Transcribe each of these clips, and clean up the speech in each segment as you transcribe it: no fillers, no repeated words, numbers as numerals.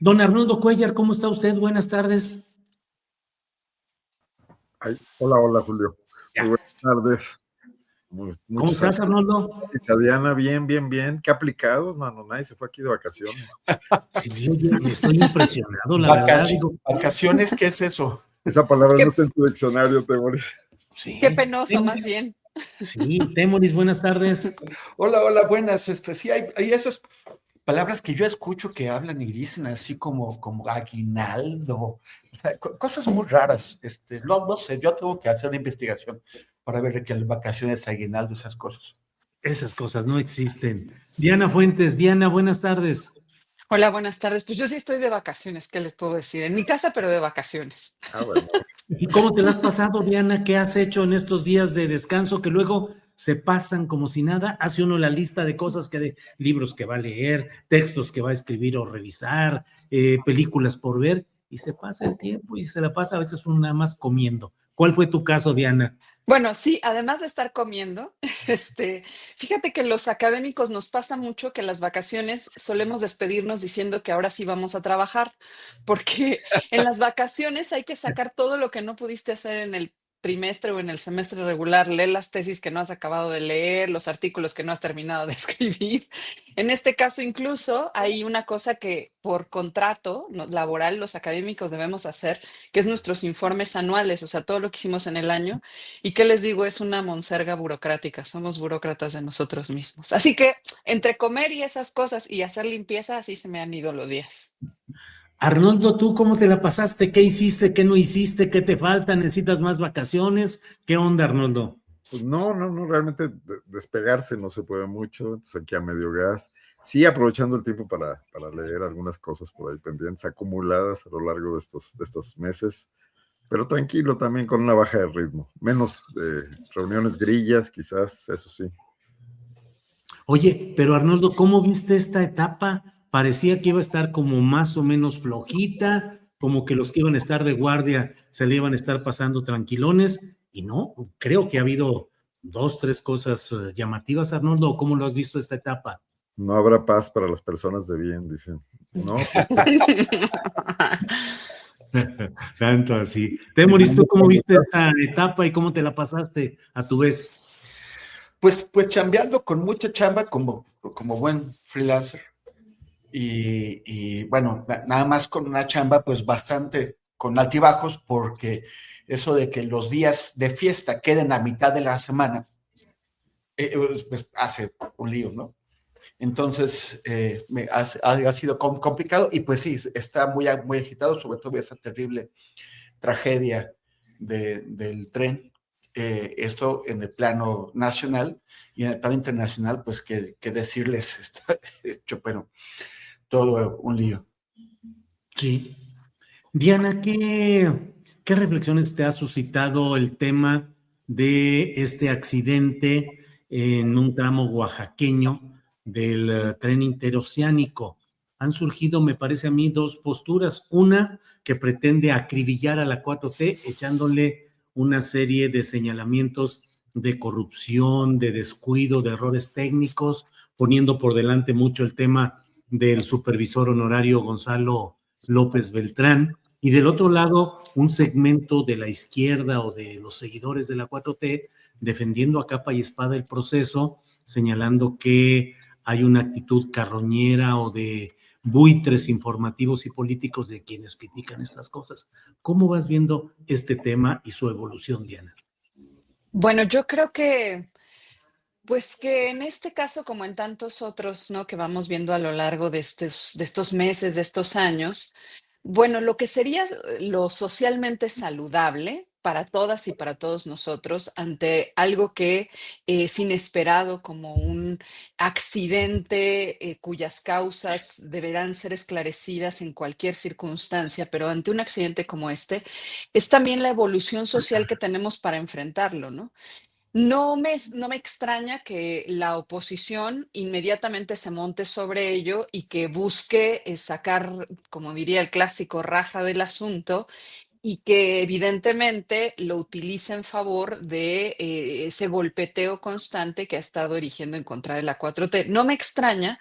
Don Arnoldo Cuellar, ¿cómo está usted? Buenas tardes. Ay, hola, hola, Julio. Muy Ya. buenas tardes. ¿Cómo Muchos estás, saludos. Arnoldo? A Diana, bien, bien, bien. Qué aplicado, mano. Nadie se fue aquí de vacaciones. Sí, oye, me estoy impresionado, la verdad, Vacaci- digo, ¿Vacaciones? ¿Qué es eso? Esa palabra Qué, no está en tu diccionario, Temoris. qué sí. penoso, más bien. Sí, Temoris, buenas tardes. Hola, hola, buenas. Sí, hay esas palabras que yo escucho que hablan y dicen así como aguinaldo, o sea, cosas muy raras. No sé, yo tengo que hacer una investigación para ver qué vacaciones, aguinaldo, esas cosas. Esas cosas no existen. Diana Fuentes, Diana, buenas tardes. Hola, buenas tardes. Pues yo sí estoy de vacaciones, ¿qué les puedo decir? En mi casa, pero de vacaciones. Ah, bueno. ¿Y cómo te la has pasado, Diana? ¿Qué has hecho en estos días de descanso que luego se pasan como si nada? Hace uno la lista de cosas de libros que va a leer, textos que va a escribir o revisar, películas por ver, y se pasa el tiempo y se la pasa a veces uno nada más comiendo. ¿Cuál fue tu caso, Diana? Bueno, sí, además de estar comiendo, fíjate que los académicos nos pasa mucho que en las vacaciones solemos despedirnos diciendo que ahora sí vamos a trabajar, porque en las vacaciones hay que sacar todo lo que no pudiste hacer en el trimestre o en el semestre regular, leer las tesis que no has acabado de leer, los artículos que no has terminado de escribir. En este caso, incluso hay una cosa que por contrato laboral los académicos debemos hacer, que es nuestros informes anuales, o sea, todo lo que hicimos en el año. ¿Y qué les digo? Es una monserga burocrática, somos burócratas de nosotros mismos. Así que entre comer y esas cosas y hacer limpieza, así se me han ido los días. Arnoldo, ¿tú cómo te la pasaste? ¿Qué hiciste? ¿Qué no hiciste? ¿Qué te falta? ¿Necesitas más vacaciones? ¿Qué onda, Arnoldo? Pues no, realmente despegarse no se puede mucho, entonces aquí a medio gas. Sí, aprovechando el tiempo para leer algunas cosas por ahí pendientes, acumuladas a lo largo de estos meses, pero tranquilo también con una baja de ritmo. Menos reuniones grillas, quizás, eso sí. Oye, pero Arnoldo, ¿cómo viste esta etapa? Parecía que iba a estar como más o menos flojita, como que los que iban a estar de guardia se le iban a estar pasando tranquilones, y no, creo que ha habido dos, tres cosas llamativas, Arnoldo. ¿Cómo lo has visto esta etapa? No habrá paz para las personas de bien, dicen. No, pues Tanto así. Temoris, ¿tú cómo viste esta etapa y cómo te la pasaste a tu vez? Pues chambeando con mucha chamba como buen freelancer. Y bueno, nada más con una chamba, pues bastante con altibajos, porque eso de que los días de fiesta queden a mitad de la semana, pues hace un lío, ¿no? Entonces, ha sido complicado y pues sí, está muy agitado, sobre todo esa terrible tragedia del tren. Esto en el plano nacional y en el plano internacional, pues que decirles, está hecho, pero todo un lío. Sí. Diana, ¿qué reflexiones te ha suscitado el tema de este accidente en un tramo oaxaqueño del tren interoceánico? Han surgido, me parece a mí, dos posturas. Una que pretende acribillar a la 4T, echándole una serie de señalamientos de corrupción, de descuido, de errores técnicos, poniendo por delante mucho el tema del supervisor honorario Gonzalo López Beltrán, y del otro lado un segmento de la izquierda o de los seguidores de la 4T defendiendo a capa y espada el proceso, señalando que hay una actitud carroñera o de buitres informativos y políticos de quienes critican estas cosas. ¿Cómo vas viendo este tema y su evolución, Diana? Bueno, yo creo que, pues que en este caso, como en tantos otros, ¿no? Que vamos viendo a lo largo de estos meses, de estos años, bueno, lo que sería lo socialmente saludable para todas y para todos nosotros ante algo que es inesperado como un accidente cuyas causas deberán ser esclarecidas en cualquier circunstancia, pero ante un accidente como este, es también la evolución social que tenemos para enfrentarlo, ¿no? No me extraña que la oposición inmediatamente se monte sobre ello y que busque sacar, como diría el clásico, raja del asunto y que evidentemente lo utiliza en favor de ese golpeteo constante que ha estado erigiendo en contra de la 4T. No me extraña,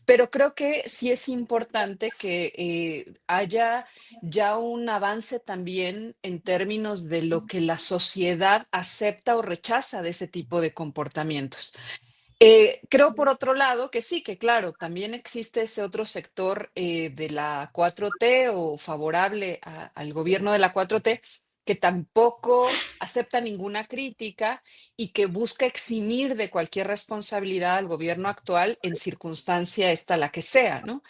pero creo que sí es importante que haya ya un avance también en términos de lo que la sociedad acepta o rechaza de ese tipo de comportamientos. Creo por otro lado que sí, que claro, también existe ese otro sector de la 4T o favorable al gobierno de la 4T que tampoco acepta ninguna crítica y que busca eximir de cualquier responsabilidad al gobierno actual en circunstancia esta la que sea, ¿no?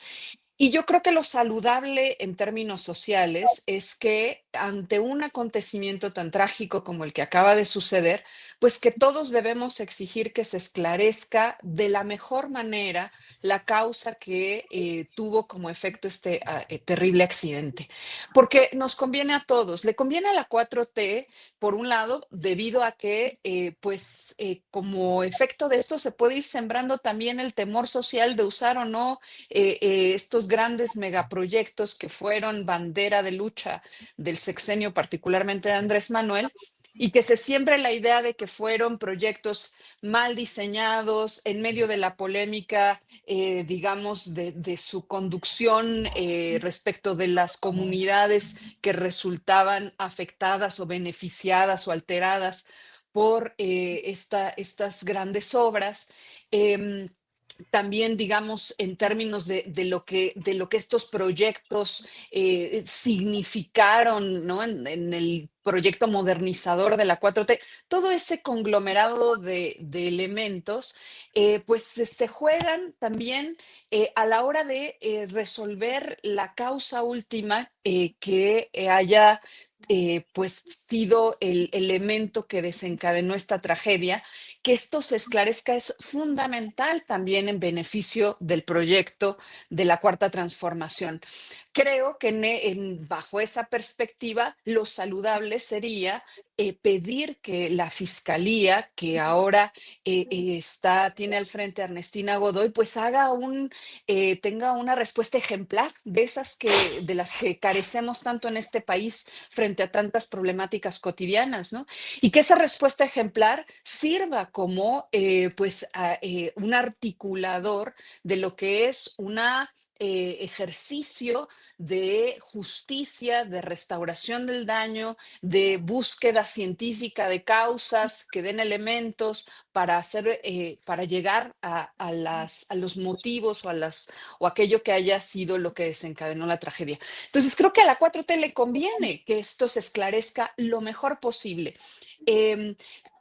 Y yo creo que lo saludable en términos sociales es que ante un acontecimiento tan trágico como el que acaba de suceder, pues que todos debemos exigir que se esclarezca de la mejor manera la causa que tuvo como efecto este terrible accidente. Porque nos conviene a todos, le conviene a la 4T, por un lado, debido a que, como efecto de esto se puede ir sembrando también el temor social de usar o no estos grandes megaproyectos que fueron bandera de lucha del sexenio, particularmente de Andrés Manuel, y que se siembre la idea de que fueron proyectos mal diseñados en medio de la polémica, digamos, de su conducción respecto de las comunidades que resultaban afectadas o beneficiadas o alteradas por estas grandes obras. Em, También, digamos, en términos de lo que estos proyectos significaron, ¿no? En el proyecto modernizador de la 4T, todo ese conglomerado de elementos, pues se juegan también a la hora de resolver la causa última que haya pues sido el elemento que desencadenó esta tragedia. Que esto se esclarezca es fundamental también en beneficio del proyecto de la Cuarta Transformación. Creo que bajo esa perspectiva, lo saludable sería pedir que la Fiscalía, que ahora tiene al frente a Ernestina Godoy, pues tenga una respuesta ejemplar de de las que carecemos tanto en este país frente a tantas problemáticas cotidianas, ¿no? Y que esa respuesta ejemplar sirva como un articulador de lo que es una ejercicio de justicia, de restauración del daño, de búsqueda científica de causas que den elementos para llegar a los motivos o aquello que haya sido lo que desencadenó la tragedia. Entonces, creo que a la 4T le conviene que esto se esclarezca lo mejor posible. Em,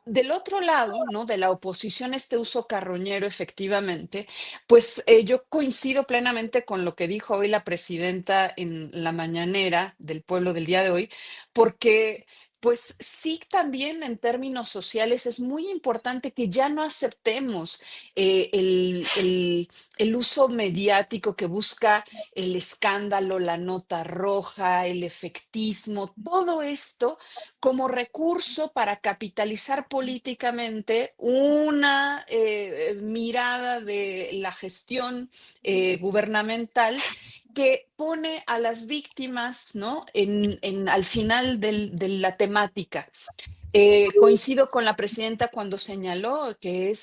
Del otro lado, ¿no? De la oposición a este uso carroñero, efectivamente, pues yo coincido plenamente con lo que dijo hoy la presidenta en la mañanera del pueblo del día de hoy, porque pues sí también en términos sociales es muy importante que ya no aceptemos el uso mediático que busca el escándalo, la nota roja, el efectismo, todo esto como recurso para capitalizar políticamente una mirada de la gestión gubernamental que pone a las víctimas, ¿no? Al final de la temática. Coincido con la presidenta cuando señaló que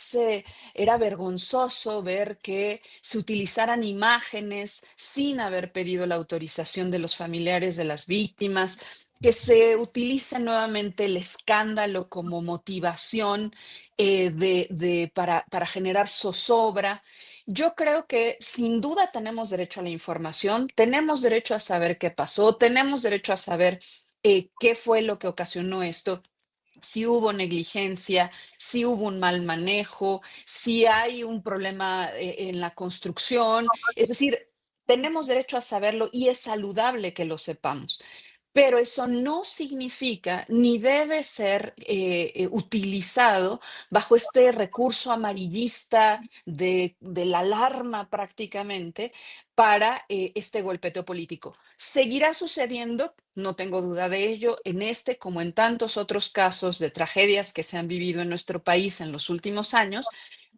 era vergonzoso ver que se utilizaran imágenes sin haber pedido la autorización de los familiares de las víctimas, que se utilice nuevamente el escándalo como motivación para generar zozobra. Yo creo que sin duda tenemos derecho a la información, tenemos derecho a saber qué pasó, tenemos derecho a saber qué fue lo que ocasionó esto, si hubo negligencia, si hubo un mal manejo, si hay un problema en la construcción. Es decir, tenemos derecho a saberlo y es saludable que lo sepamos. Pero eso no significa ni debe ser utilizado bajo este recurso amarillista de la alarma prácticamente para este golpeteo político. Seguirá sucediendo, no tengo duda de ello, en este como en tantos otros casos de tragedias que se han vivido en nuestro país en los últimos años,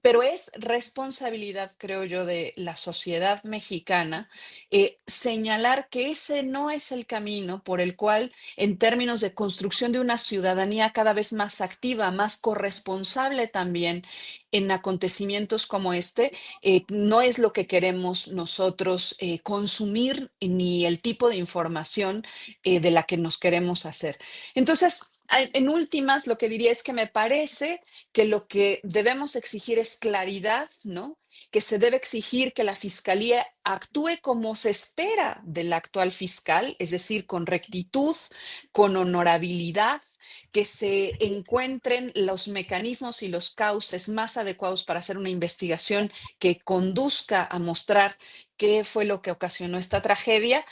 Pero es responsabilidad, creo yo, de la sociedad mexicana señalar que ese no es el camino por el cual, en términos de construcción de una ciudadanía cada vez más activa, más corresponsable también en acontecimientos como este, no es lo que queremos nosotros consumir ni el tipo de información de la que nos queremos hacer. Entonces, en últimas, lo que diría es que me parece que lo que debemos exigir es claridad, ¿no? Que se debe exigir que la fiscalía actúe como se espera del actual fiscal, es decir, con rectitud, con honorabilidad, que se encuentren los mecanismos y los cauces más adecuados para hacer una investigación que conduzca a mostrar qué fue lo que ocasionó esta tragedia.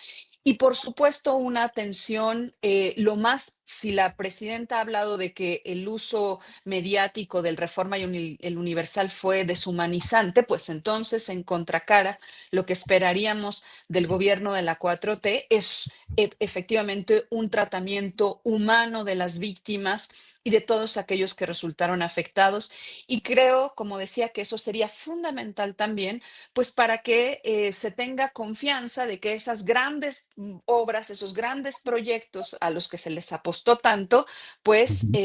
Y por supuesto, una atención, si la presidenta ha hablado de que el uso mediático del Reforma y el Universal fue deshumanizante, pues entonces en contracara, lo que esperaríamos del gobierno de la 4T es efectivamente un tratamiento humano de las víctimas y de todos aquellos que resultaron afectados. Y creo, como decía, que eso sería fundamental también pues para que se tenga confianza de que esas grandes obras, esos grandes proyectos a los que se les apostó tanto, pues Ujú.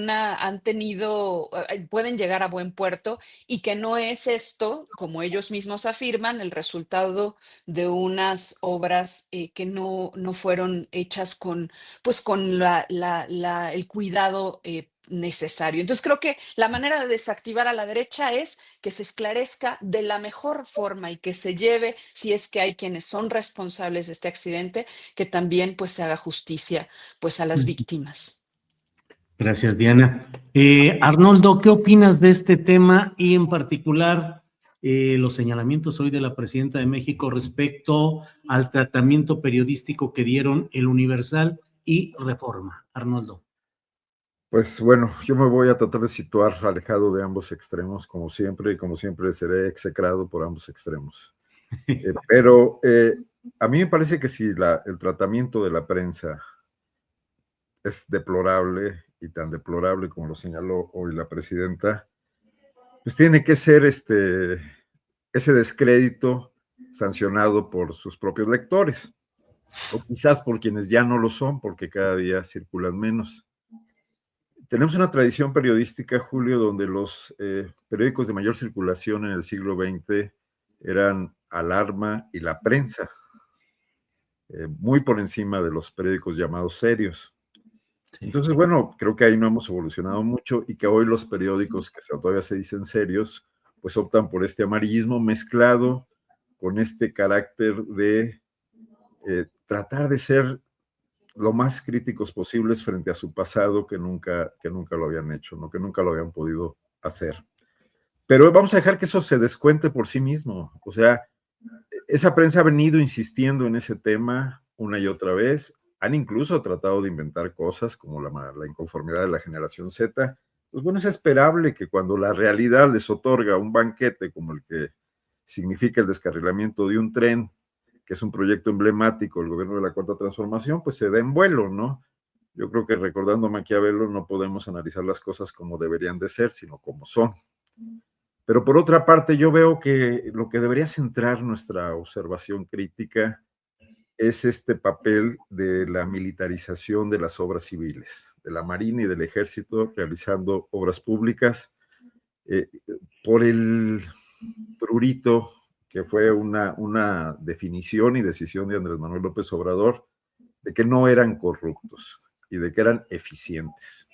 han tenido, pueden llegar a buen puerto y que no es esto, como ellos mismos afirman, el resultado de unas obras que no fueron hechas pues con el cuidado necesario. Entonces creo que la manera de desactivar a la derecha es que se esclarezca de la mejor forma y que se lleve, si es que hay quienes son responsables de este accidente, que también pues se haga justicia pues a las víctimas. Gracias, Diana. Arnoldo, ¿qué opinas de este tema y en particular los señalamientos hoy de la presidenta de México respecto al tratamiento periodístico que dieron El Universal y Reforma? Arnoldo. Pues bueno, yo me voy a tratar de situar alejado de ambos extremos, como siempre, y como siempre seré execrado por ambos extremos. Pero a mí me parece que si el tratamiento de la prensa es deplorable, y tan deplorable como lo señaló hoy la presidenta, pues tiene que ser ese descrédito sancionado por sus propios lectores, o quizás por quienes ya no lo son, porque cada día circulan menos. Tenemos una tradición periodística, Julio, donde los periódicos de mayor circulación en el siglo XX eran Alarma y La Prensa, muy por encima de los periódicos llamados serios. Entonces, bueno, creo que ahí no hemos evolucionado mucho y que hoy los periódicos que todavía se dicen serios, pues optan por este amarillismo mezclado con este carácter de tratar de ser lo más críticos posibles frente a su pasado que nunca lo habían hecho, ¿no? Que nunca lo habían podido hacer. Pero vamos a dejar que eso se descuente por sí mismo. O sea, esa prensa ha venido insistiendo en ese tema una y otra vez. Han incluso tratado de inventar cosas como la inconformidad de la generación Z. Pues bueno, es esperable que cuando la realidad les otorga un banquete como el que significa el descarrilamiento de un tren, que es un proyecto emblemático del gobierno de la Cuarta Transformación, pues se den vuelo, ¿no? Yo creo que recordando a Maquiavelo no podemos analizar las cosas como deberían de ser, sino como son. Pero por otra parte, yo veo que lo que debería centrar nuestra observación crítica es este papel de la militarización de las obras civiles, de la Marina y del Ejército realizando obras públicas por el prurito que fue una definición y decisión de Andrés Manuel López Obrador de que no eran corruptos y de que eran eficientes.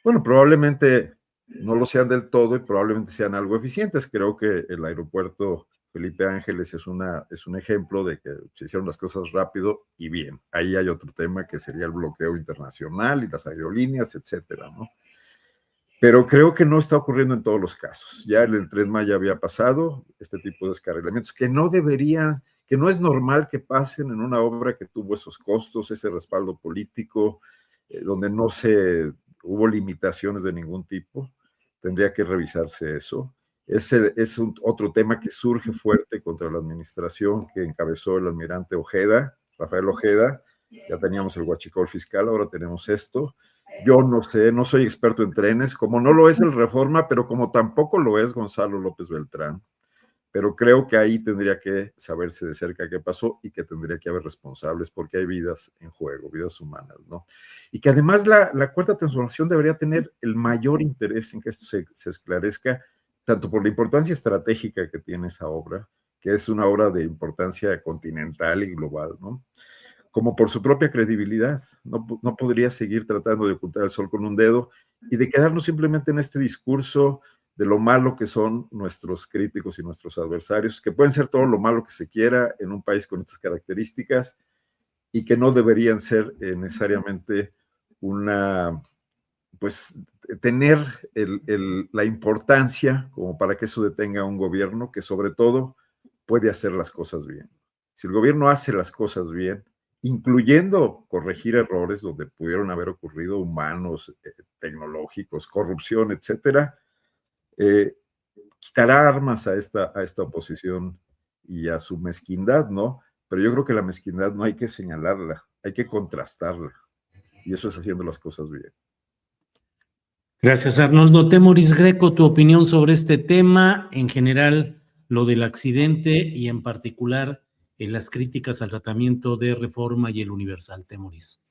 Bueno, probablemente no lo sean del todo y probablemente sean algo eficientes. Creo que el aeropuerto Felipe Ángeles es un ejemplo de que se hicieron las cosas rápido y bien. Ahí hay otro tema que sería el bloqueo internacional y las aerolíneas, etcétera, ¿no? Pero creo que no está ocurriendo en todos los casos. Ya el Tren Maya había pasado este tipo de descarrilamientos que no deberían, que no es normal que pasen en una obra que tuvo esos costos, ese respaldo político, donde no hubo limitaciones de ningún tipo. Tendría que revisarse eso. Ese es otro tema que surge fuerte contra la administración que encabezó el almirante Ojeda, Rafael Ojeda. Ya teníamos el huachicol fiscal, ahora tenemos esto. Yo no sé, no soy experto en trenes, como no lo es el Reforma, pero como tampoco lo es Gonzalo López Beltrán. Pero creo que ahí tendría que saberse de cerca qué pasó y que tendría que haber responsables porque hay vidas en juego, vidas humanas, ¿no? Y que además la Cuarta Transformación debería tener el mayor interés en que esto se esclarezca, tanto por la importancia estratégica que tiene esa obra, que es una obra de importancia continental y global, ¿no? Como por su propia credibilidad. No podría seguir tratando de ocultar el sol con un dedo y de quedarnos simplemente en este discurso de lo malo que son nuestros críticos y nuestros adversarios, que pueden ser todo lo malo que se quiera en un país con estas características y que no deberían ser necesariamente pues tener la importancia como para que eso detenga a un gobierno que sobre todo puede hacer las cosas bien. Si el gobierno hace las cosas bien, incluyendo corregir errores donde pudieron haber ocurrido humanos, tecnológicos, corrupción, etcétera, quitará armas a esta oposición y a su mezquindad, ¿no? Pero yo creo que la mezquindad no hay que señalarla, hay que contrastarla. Y eso es haciendo las cosas bien. Gracias, Arnoldo. Temoris Greco, tu opinión sobre este tema, en general, lo del accidente y en particular las críticas al tratamiento de Reforma y el Universal. Temoris.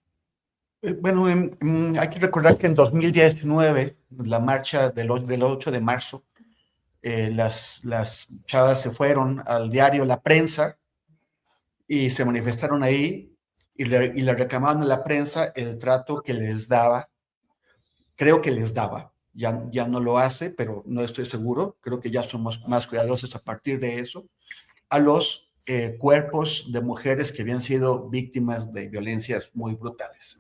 Bueno, hay que recordar que en 2019, la marcha del 8 de marzo, las chavas se fueron al diario La Prensa y se manifestaron ahí y le reclamaban a la prensa el trato que les daba, creo que les daba, ya no lo hace, pero no estoy seguro, creo que ya somos más cuidadosos a partir de eso, a los cuerpos de mujeres que habían sido víctimas de violencias muy brutales,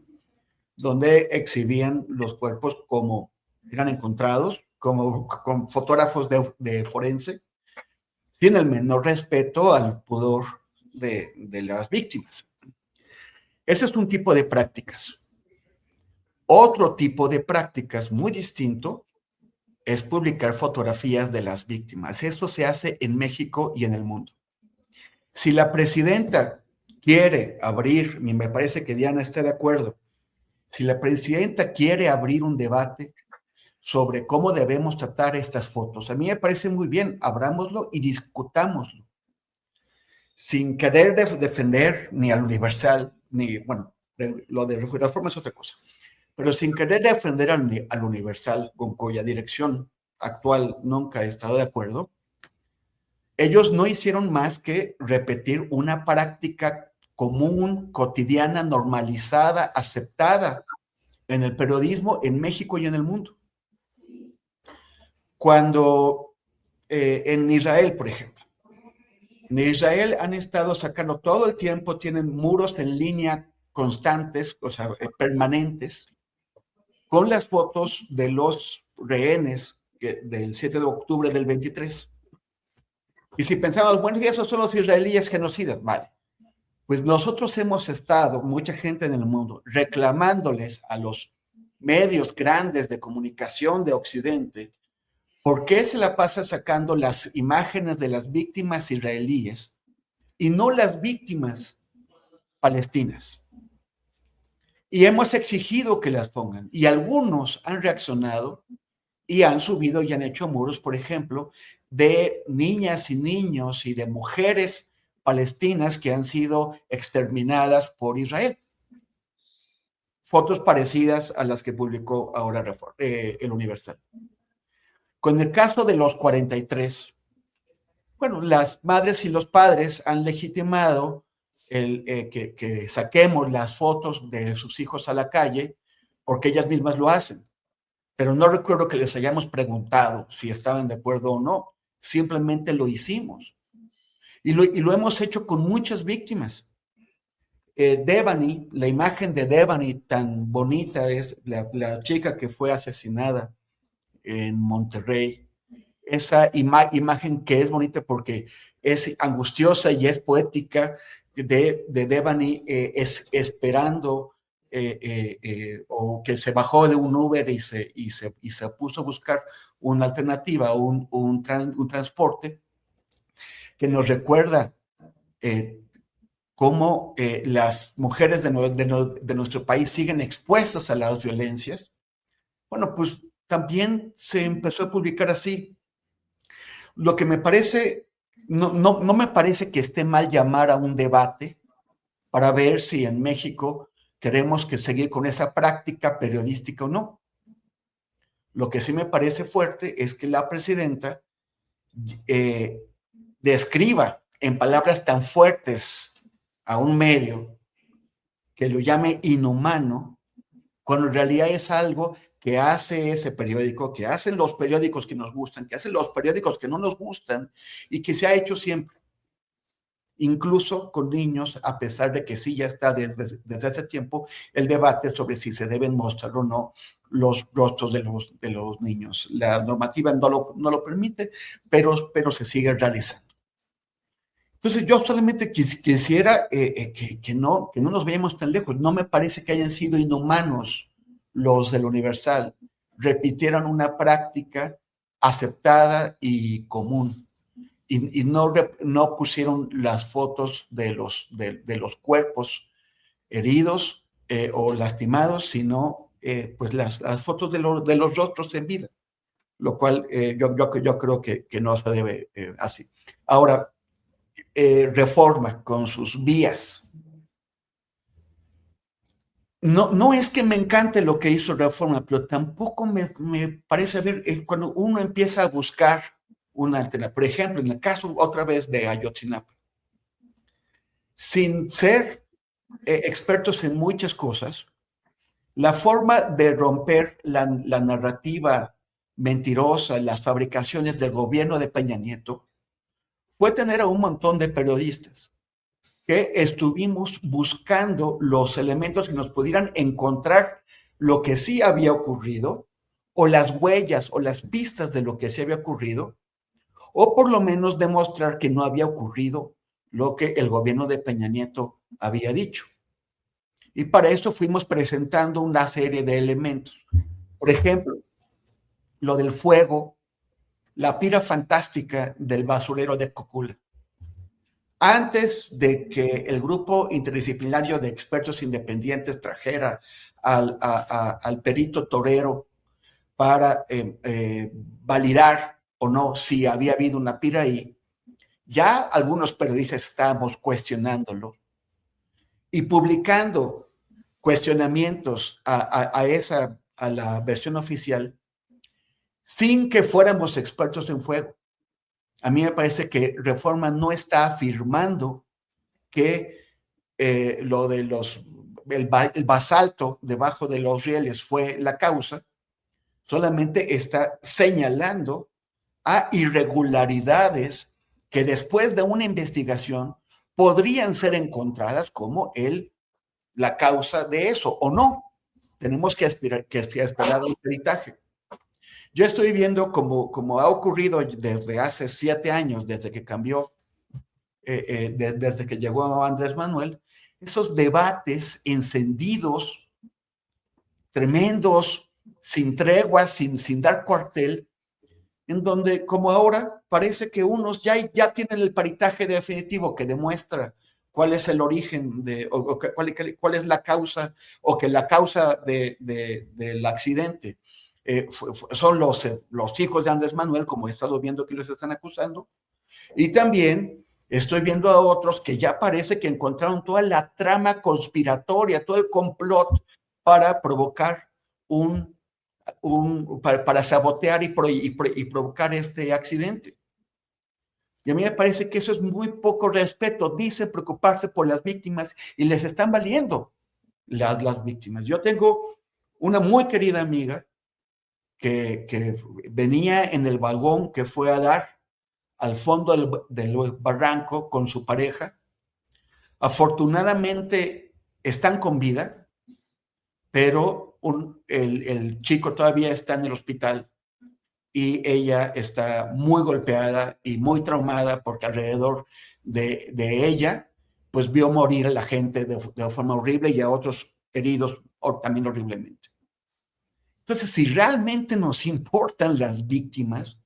donde exhibían los cuerpos como eran encontrados, como con fotógrafos de forense, sin el menor respeto al pudor de las víctimas. Ese es un tipo de prácticas. Otro tipo de prácticas muy distinto es publicar fotografías de las víctimas. Esto se hace en México y en el mundo. Si la presidenta quiere abrir, y me parece que Diana está de acuerdo, si la presidenta quiere abrir un debate sobre cómo debemos tratar estas fotos, a mí me parece muy bien, abrámoslo y discutámoslo, sin querer defender ni al Universal, ni, bueno, lo de Reforma es otra cosa, pero sin querer defender al Universal, con cuya dirección actual nunca he estado de acuerdo. Ellos no hicieron más que repetir una práctica común, cotidiana, normalizada, aceptada en el periodismo en México y en el mundo. Cuando en Israel, por ejemplo, en Israel han estado sacando todo el tiempo, tienen muros en línea constantes, o sea, permanentes, con las fotos de los rehenes del 7 de octubre del 23. Y si pensamos, bueno, esos son los israelíes genocidas, vale. Pues nosotros hemos estado, mucha gente en el mundo, reclamándoles a los medios grandes de comunicación de Occidente, ¿por qué se la pasa sacando las imágenes de las víctimas israelíes y no las víctimas palestinas? Y hemos exigido que las pongan. Y algunos han reaccionado y han subido y han hecho muros, por ejemplo, de niñas y niños y de mujeres palestinas que han sido exterminadas por Israel. Fotos parecidas a las que publicó ahora el Universal. Con el caso de los 43, bueno, las madres y los padres han legitimado que saquemos las fotos de sus hijos a la calle porque ellas mismas lo hacen. Pero no recuerdo que les hayamos preguntado si estaban de acuerdo o no. Simplemente lo hicimos. Y lo hemos hecho con muchas víctimas. Devani, la imagen de Devani tan bonita es la chica que fue asesinada en Monterrey. Esa imagen que es bonita porque es angustiosa y es poética de Devani esperando o que se bajó de un Uber y se puso a buscar una alternativa, un transporte que nos recuerda cómo las mujeres de nuestro país siguen expuestas a las violencias, bueno, pues también se empezó a publicar así. Lo que me parece, no me parece que esté mal llamar a un debate para ver si en México queremos que seguir con esa práctica periodística o no. Lo que sí me parece fuerte es que la presidenta describa en palabras tan fuertes a un medio que lo llame inhumano, cuando en realidad es algo que hace ese periódico, que hacen los periódicos que nos gustan, que hacen los periódicos que no nos gustan y que se ha hecho siempre, incluso con niños, a pesar de que sí ya está desde hace tiempo el debate sobre si se deben mostrar o no los rostros de los niños. La normativa no lo permite, pero se sigue realizando. Entonces yo solamente quisiera que no nos vayamos tan lejos. No me parece que hayan sido inhumanos los del Universal. Repitieron una práctica aceptada y común. Y no pusieron las fotos de los cuerpos heridos o lastimados, sino pues las fotos de los rostros en vida, lo cual yo creo que no se debe así. Ahora, Reforma con sus vías. No es que me encante lo que hizo Reforma, pero tampoco me parece ver cuando uno empieza a buscar una alternativa. Por ejemplo, en el caso otra vez de Ayotzinapa, sin ser expertos en muchas cosas, la forma de romper la narrativa mentirosa, las fabricaciones del gobierno de Peña Nieto, fue tener a un montón de periodistas que estuvimos buscando los elementos que nos pudieran encontrar lo que sí había ocurrido, o las huellas o las pistas de lo que sí había ocurrido, o por lo menos demostrar que no había ocurrido lo que el gobierno de Peña Nieto había dicho. Y para eso fuimos presentando una serie de elementos. Por ejemplo, lo del fuego, la pira fantástica del basurero de Cocula. Antes de que el grupo interdisciplinario de expertos independientes trajera al perito torero para validar o no si había habido una pira ahí, ya algunos periodistas estábamos cuestionándolo y publicando cuestionamientos a la versión oficial sin que fuéramos expertos en fuego. A mí me parece que Reforma no está afirmando que lo de el basalto debajo de los rieles fue la causa, solamente está señalando a irregularidades que después de una investigación podrían ser encontradas como la causa de eso, o no. Tenemos que esperar al peritaje. Yo estoy viendo como ha ocurrido desde hace 7 años, desde que cambió, desde que llegó Andrés Manuel, esos debates encendidos, tremendos, sin tregua, sin dar cuartel, en donde como ahora parece que unos ya tienen el peritaje definitivo que demuestra cuál es el origen cuál es la causa, o que la causa del accidente son los hijos de Andrés Manuel, como he estado viendo que los están acusando, y también estoy viendo a otros que ya parece que encontraron toda la trama conspiratoria, todo el complot para provocar para sabotear y provocar este accidente. Y a mí me parece que eso es muy poco respeto. Dicen preocuparse por las víctimas y les están valiendo las víctimas. Yo tengo una muy querida amiga que venía en el vagón que fue a dar al fondo del barranco con su pareja. Afortunadamente están con vida, pero el chico todavía está en el hospital y ella está muy golpeada y muy traumada porque alrededor de ella pues vio morir a la gente de forma horrible y a otros heridos también horriblemente. Entonces, si realmente nos importan las víctimas,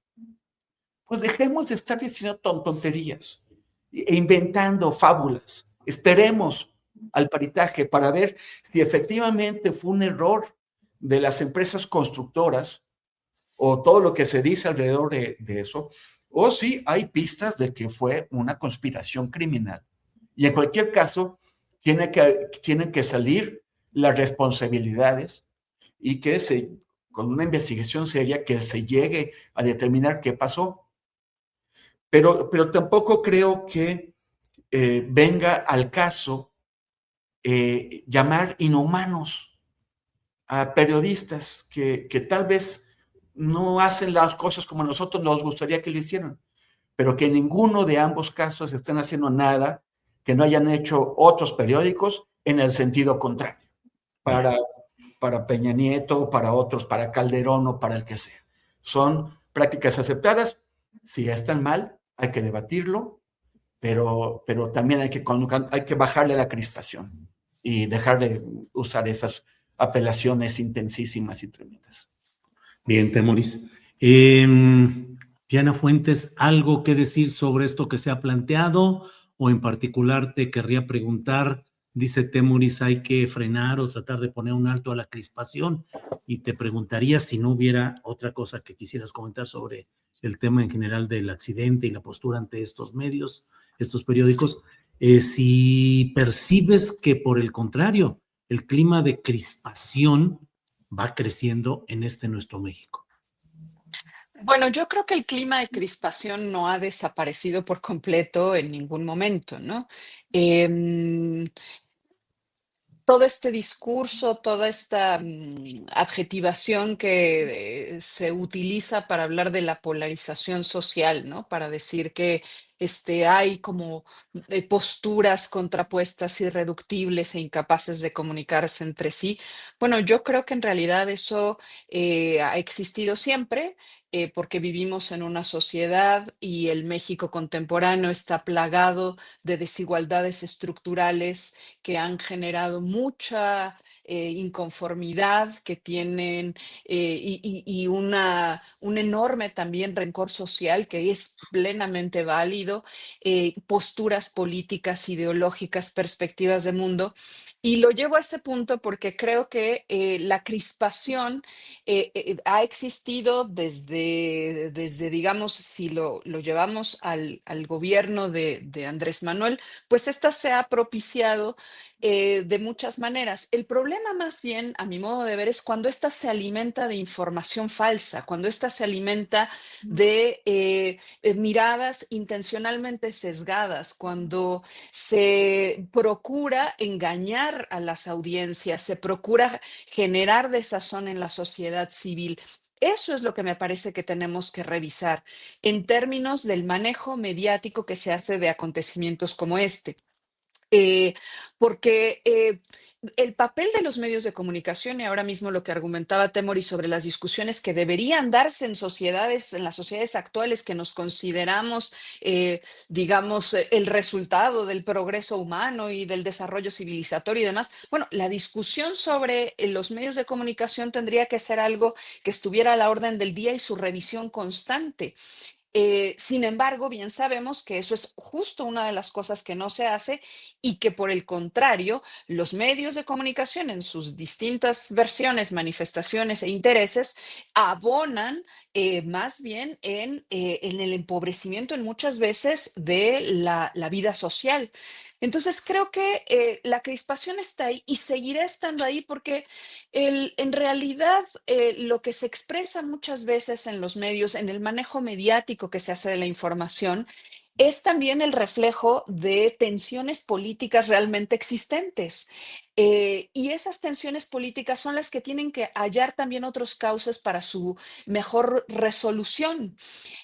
pues dejemos de estar diciendo tonterías e inventando fábulas. Esperemos al peritaje para ver si efectivamente fue un error de las empresas constructoras o todo lo que se dice alrededor de eso, o si hay pistas de que fue una conspiración criminal. Y en cualquier caso, tienen que salir las responsabilidades y con una investigación seria que se llegue a determinar qué pasó. Pero tampoco creo que venga al caso llamar inhumanos a periodistas que tal vez no hacen las cosas como nosotros nos gustaría que lo hicieran, pero que en ninguno de ambos casos están haciendo nada que no hayan hecho otros periódicos en el sentido contrario, para Peña Nieto, para otros, para Calderón o para el que sea. Son prácticas aceptadas. Si están mal, hay que debatirlo, pero también hay que bajarle la crispación y dejar de usar esas apelaciones intensísimas y tremendas. Bien, Temoris. Diana Fuentes, ¿algo que decir sobre esto que se ha planteado? O en particular te querría preguntar, dice Temoris, hay que frenar o tratar de poner un alto a la crispación. Y te preguntaría si no hubiera otra cosa que quisieras comentar sobre el tema en general del accidente y la postura ante estos medios, estos periódicos. Si percibes que por el contrario, el clima de crispación va creciendo en nuestro México. Bueno, yo creo que el clima de crispación no ha desaparecido por completo en ningún momento, ¿no? Em, Todo este discurso, toda esta adjetivación que se utiliza para hablar de la polarización social, ¿no? Para decir que hay como posturas contrapuestas, irreductibles e incapaces de comunicarse entre sí. Bueno, yo creo que en realidad eso ha existido siempre, porque vivimos en una sociedad y el México contemporáneo está plagado de desigualdades estructurales que han generado mucha inconformidad, que tienen y un enorme también rencor social que es plenamente válido, posturas políticas, ideológicas, perspectivas de mundo. Y lo llevo a ese punto porque creo que la crispación ha existido desde, digamos, si lo llevamos al gobierno de Andrés Manuel, pues esta se ha propiciado de muchas maneras. El problema más bien, a mi modo de ver, es cuando esta se alimenta de información falsa, cuando esta se alimenta de miradas intencionalmente sesgadas, cuando se procura engañar a las audiencias, se procura generar desazón en la sociedad civil. Eso es lo que me parece que tenemos que revisar en términos del manejo mediático que se hace de acontecimientos como este. Porque el papel de los medios de comunicación, y ahora mismo lo que argumentaba Temoris sobre las discusiones que deberían darse en las sociedades actuales que nos consideramos, digamos, el resultado del progreso humano y del desarrollo civilizatorio y demás. Bueno, la discusión sobre los medios de comunicación tendría que ser algo que estuviera a la orden del día y su revisión constante. Sin embargo, bien sabemos que eso es justo una de las cosas que no se hace y que por el contrario, los medios de comunicación en sus distintas versiones, manifestaciones e intereses abonan más bien en el empobrecimiento en muchas veces de la vida social. Entonces, creo que la crispación está ahí y seguirá estando ahí porque en realidad lo que se expresa muchas veces en los medios, en el manejo mediático que se hace de la información, es también el reflejo de tensiones políticas realmente existentes. Y esas tensiones políticas son las que tienen que hallar también otros cauces para su mejor resolución.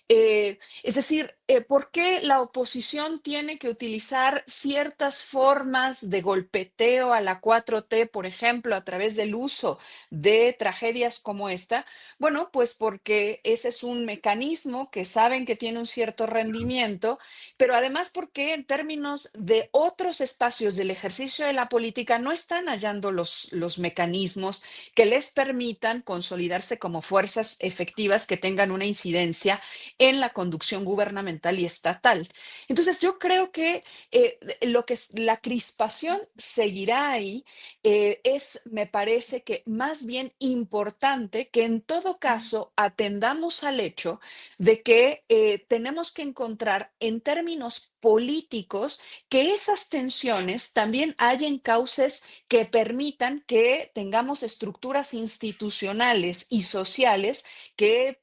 Es decir, ¿por qué la oposición tiene que utilizar ciertas formas de golpeteo a la 4T, por ejemplo, a través del uso de tragedias como esta? Bueno, pues porque ese es un mecanismo que saben que tiene un cierto rendimiento, pero además porque en términos de otros espacios del ejercicio de la política no está están hallando los mecanismos que les permitan consolidarse como fuerzas efectivas que tengan una incidencia en la conducción gubernamental y estatal. Entonces, yo creo que lo que es la crispación seguirá ahí. Me parece que más bien importante que en todo caso atendamos al hecho de que tenemos que encontrar en términos políticos que esas tensiones también hallen cauces que permitan que tengamos estructuras institucionales y sociales que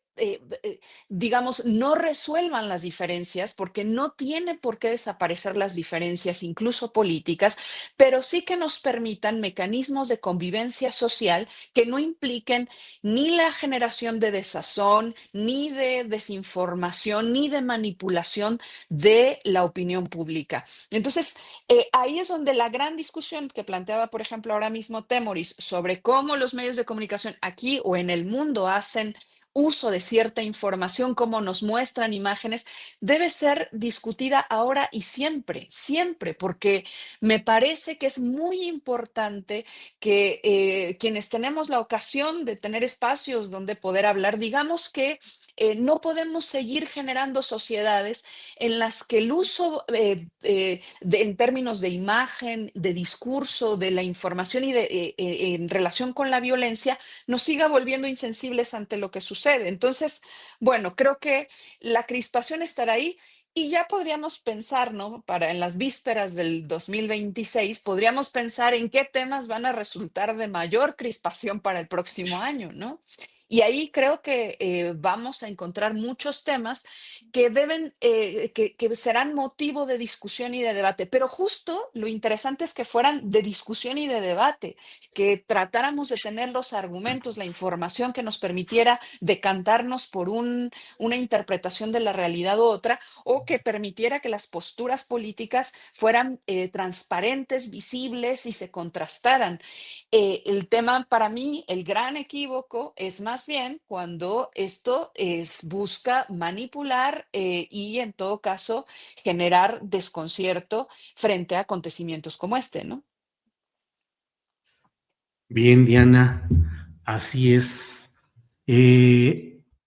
digamos, no resuelvan las diferencias, porque no tiene por qué desaparecer las diferencias, incluso políticas, pero sí que nos permitan mecanismos de convivencia social que no impliquen ni la generación de desazón, ni de desinformación, ni de manipulación de la opinión pública. Entonces, ahí es donde la gran discusión que planteaba, por ejemplo, ahora mismo Temoris, sobre cómo los medios de comunicación aquí o en el mundo hacen uso de cierta información, cómo nos muestran imágenes, debe ser discutida ahora y siempre, siempre, porque me parece que es muy importante que quienes tenemos la ocasión de tener espacios donde poder hablar, digamos que no podemos seguir generando sociedades en las que el uso en términos de imagen, de discurso, de la información y en relación con la violencia nos siga volviendo insensibles ante lo que sucede. Entonces, bueno, creo que la crispación estará ahí. Y ya podríamos pensar, ¿no? Para en las vísperas del 2026, podríamos pensar en qué temas van a resultar de mayor crispación para el próximo año, ¿no? Y ahí creo que vamos a encontrar muchos temas que que serán motivo de discusión y de debate. Pero justo lo interesante es que fueran de discusión y de debate, que tratáramos de tener los argumentos, la información que nos permitiera decantarnos por una interpretación de la realidad u otra, o que permitiera que las posturas políticas fueran transparentes, visibles y se contrastaran. El tema para mí, el gran equívoco es más bien cuando esto busca manipular y en todo caso generar desconcierto frente a acontecimientos como este, ¿no? Bien, Diana, así es.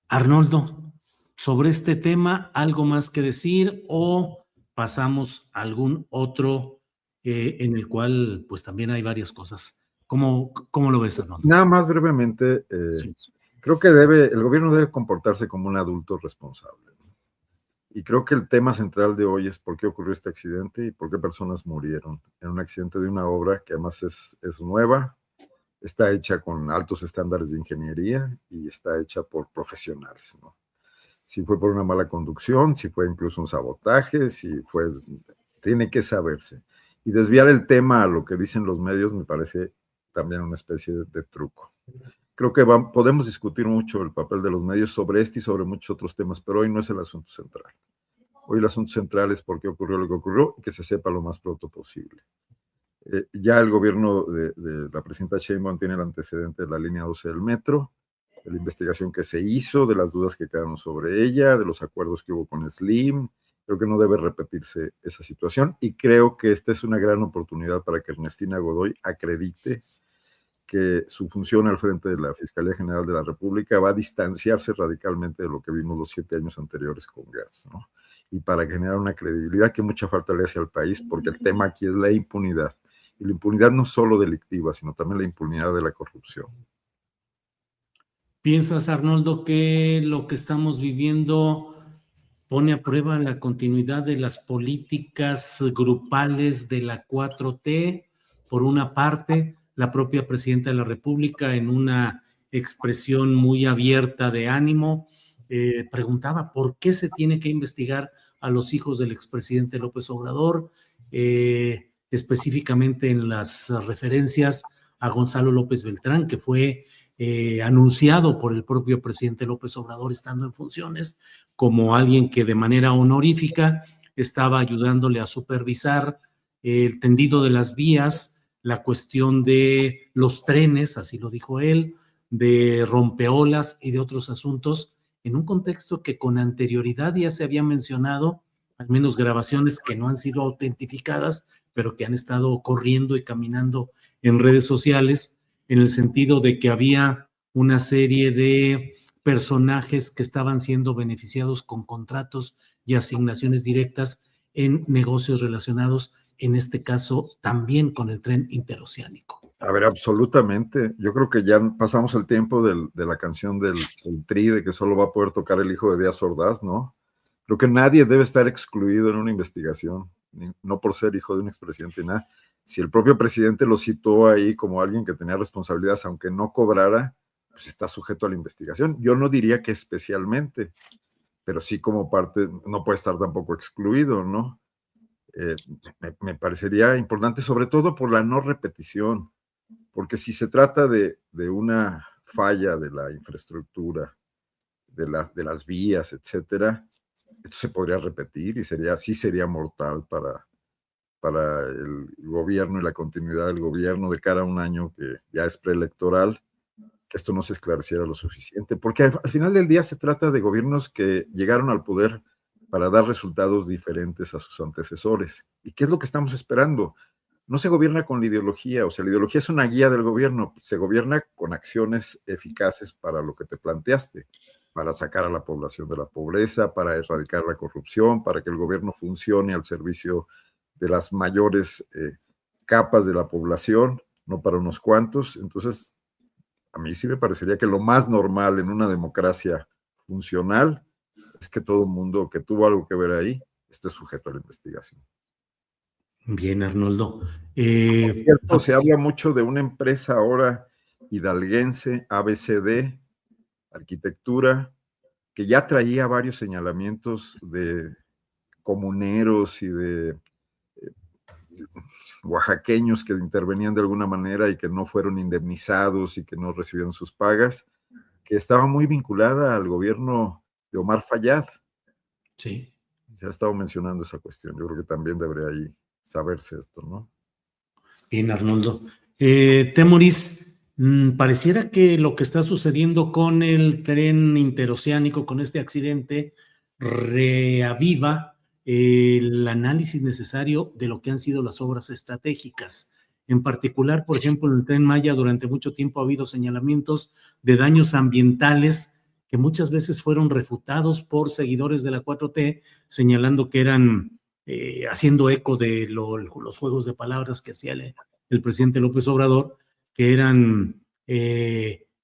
Arnoldo, sobre este tema, ¿algo más que decir o pasamos a algún otro en el cual pues también hay varias cosas? ¿Cómo lo ves, Arnoldo? Nada más brevemente, Sí. creo que el gobierno debe comportarse como un adulto responsable, ¿no? Y creo que el tema central de hoy es por qué ocurrió este accidente y por qué personas murieron en un accidente de una obra que además es nueva, está hecha con altos estándares de ingeniería y está hecha por profesionales, ¿no? Si fue por una mala conducción, si fue incluso un sabotaje, tiene que saberse. Y desviar el tema a lo que dicen los medios me parece también una especie de truco. Creo que podemos discutir mucho el papel de los medios sobre este y sobre muchos otros temas, pero hoy no es el asunto central. Hoy el asunto central es por qué ocurrió lo que ocurrió y que se sepa lo más pronto posible. Ya el gobierno de la presidenta Sheinbaum tiene el antecedente de la línea 12 del metro, de la investigación que se hizo, de las dudas que quedaron sobre ella, de los acuerdos que hubo con Slim. Creo que no debe repetirse esa situación y creo que esta es una gran oportunidad para que Ernestina Godoy acredite que su función al frente de la Fiscalía General de la República va a distanciarse radicalmente de lo que vimos los 7 años anteriores con Gertz, ¿no? Y para generar una credibilidad que mucha falta le hace al país, porque el tema aquí es la impunidad. Y la impunidad no solo delictiva, sino también la impunidad de la corrupción. ¿Piensas, Arnoldo, que lo que estamos viviendo pone a prueba la continuidad de las políticas grupales de la 4T? Por una parte, la propia presidenta de la República, en una expresión muy abierta de ánimo, preguntaba por qué se tiene que investigar a los hijos del expresidente López Obrador, específicamente en las referencias a Gonzalo López Beltrán, que fue anunciado por el propio presidente López Obrador estando en funciones como alguien que de manera honorífica estaba ayudándole a supervisar el tendido de las vías, la cuestión de los trenes, así lo dijo él, de rompeolas y de otros asuntos, en un contexto que con anterioridad ya se había mencionado al menos grabaciones que no han sido autentificadas, pero que han estado corriendo y caminando en redes sociales, en el sentido de que había una serie de personajes que estaban siendo beneficiados con contratos y asignaciones directas en negocios relacionados, en este caso, también con el tren interoceánico. A ver, absolutamente. Yo creo que ya pasamos el tiempo de la canción del Tri, de que solo va a poder tocar el hijo de Díaz Ordaz, ¿no? Creo que nadie debe estar excluido en una investigación, no por ser hijo de un expresidente ni nada. Si el propio presidente lo citó ahí como alguien que tenía responsabilidades, aunque no cobrara, pues está sujeto a la investigación. Yo no diría que especialmente, pero sí como parte, no puede estar tampoco excluido, ¿no? Me parecería importante, sobre todo por la no repetición, porque si se trata de una falla de la infraestructura, de las vías, etcétera, esto se podría repetir y sí sería mortal para el gobierno y la continuidad del gobierno de cara a un año que ya es preelectoral, que esto no se esclareciera lo suficiente, porque al final del día se trata de gobiernos que llegaron al poder para dar resultados diferentes a sus antecesores. ¿Y qué es lo que estamos esperando? No se gobierna con la ideología, o sea, la ideología es una guía del gobierno, se gobierna con acciones eficaces para lo que te planteaste, para sacar a la población de la pobreza, para erradicar la corrupción, para que el gobierno funcione al servicio de las mayores capas de la población, no para unos cuantos. Entonces, a mí sí me parecería que lo más normal en una democracia funcional es que todo el mundo que tuvo algo que ver ahí esté sujeto a la investigación. Bien, Arnoldo. Cierto, se habla mucho de una empresa ahora hidalguense, ABCD, Arquitectura, que ya traía varios señalamientos de comuneros y de oaxaqueños que intervenían de alguna manera y que no fueron indemnizados y que no recibieron sus pagas, que estaba muy vinculada al gobierno de Omar Fayad. Sí. Ya he estado mencionando esa cuestión. Yo creo que también debería ahí saberse esto, ¿no? Bien, Arnoldo. Temoris, pareciera que lo que está sucediendo con el tren interoceánico, con este accidente, reaviva el análisis necesario de lo que han sido las obras estratégicas. En particular, por ejemplo, en el Tren Maya durante mucho tiempo ha habido señalamientos de daños ambientales que muchas veces fueron refutados por seguidores de la 4T, señalando que eran, haciendo eco de los juegos de palabras que hacía el presidente López Obrador, que eran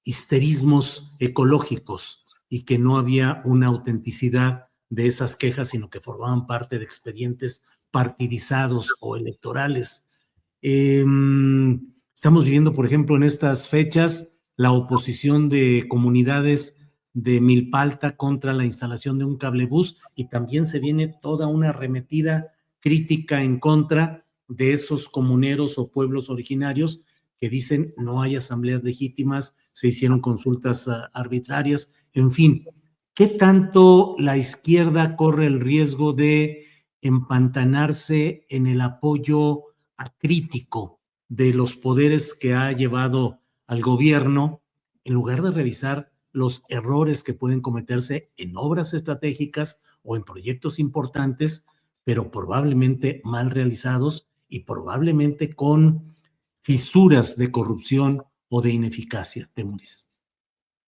histerismos ecológicos y que no había una autenticidad de esas quejas, sino que formaban parte de expedientes partidizados o electorales. Estamos viviendo, por ejemplo, en estas fechas, la oposición de comunidades de Milpalta contra la instalación de un cablebús, y también se viene toda una arremetida crítica en contra de esos comuneros o pueblos originarios que dicen no hay asambleas legítimas, se hicieron consultas arbitrarias, en fin. ¿Qué tanto la izquierda corre el riesgo de empantanarse en el apoyo acrítico de los poderes que ha llevado al gobierno, en lugar de revisar los errores que pueden cometerse en obras estratégicas o en proyectos importantes, pero probablemente mal realizados y probablemente con fisuras de corrupción o de ineficacia, Temuris?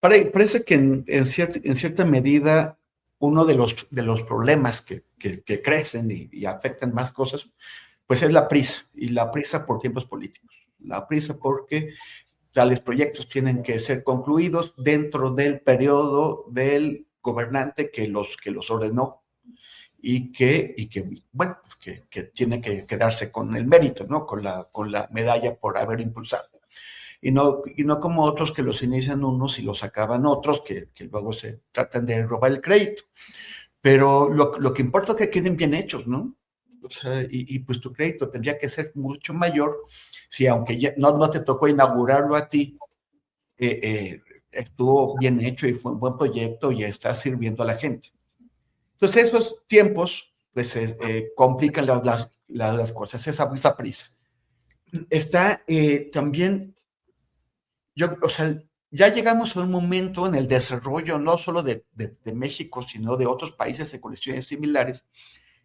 Parece que en cierta medida uno de los problemas que crecen y afectan más cosas, pues es la prisa, y la prisa por tiempos políticos. La prisa porque tales proyectos tienen que ser concluidos dentro del periodo del gobernante que los ordenó y que tiene que quedarse con el mérito, ¿no? Con la medalla por haber impulsado. Y no como otros que los inician unos y los acaban otros, que luego se tratan de robar el crédito. Pero lo que importa es que queden bien hechos, ¿no? O sea, y pues tu crédito tendría que ser mucho mayor si, aunque ya no te tocó inaugurarlo a ti, estuvo bien hecho y fue un buen proyecto y está sirviendo a la gente. Entonces esos tiempos pues complican las cosas, esa prisa. Está también, o sea, ya llegamos a un momento en el desarrollo no solo de México, sino de otros países de condiciones similares,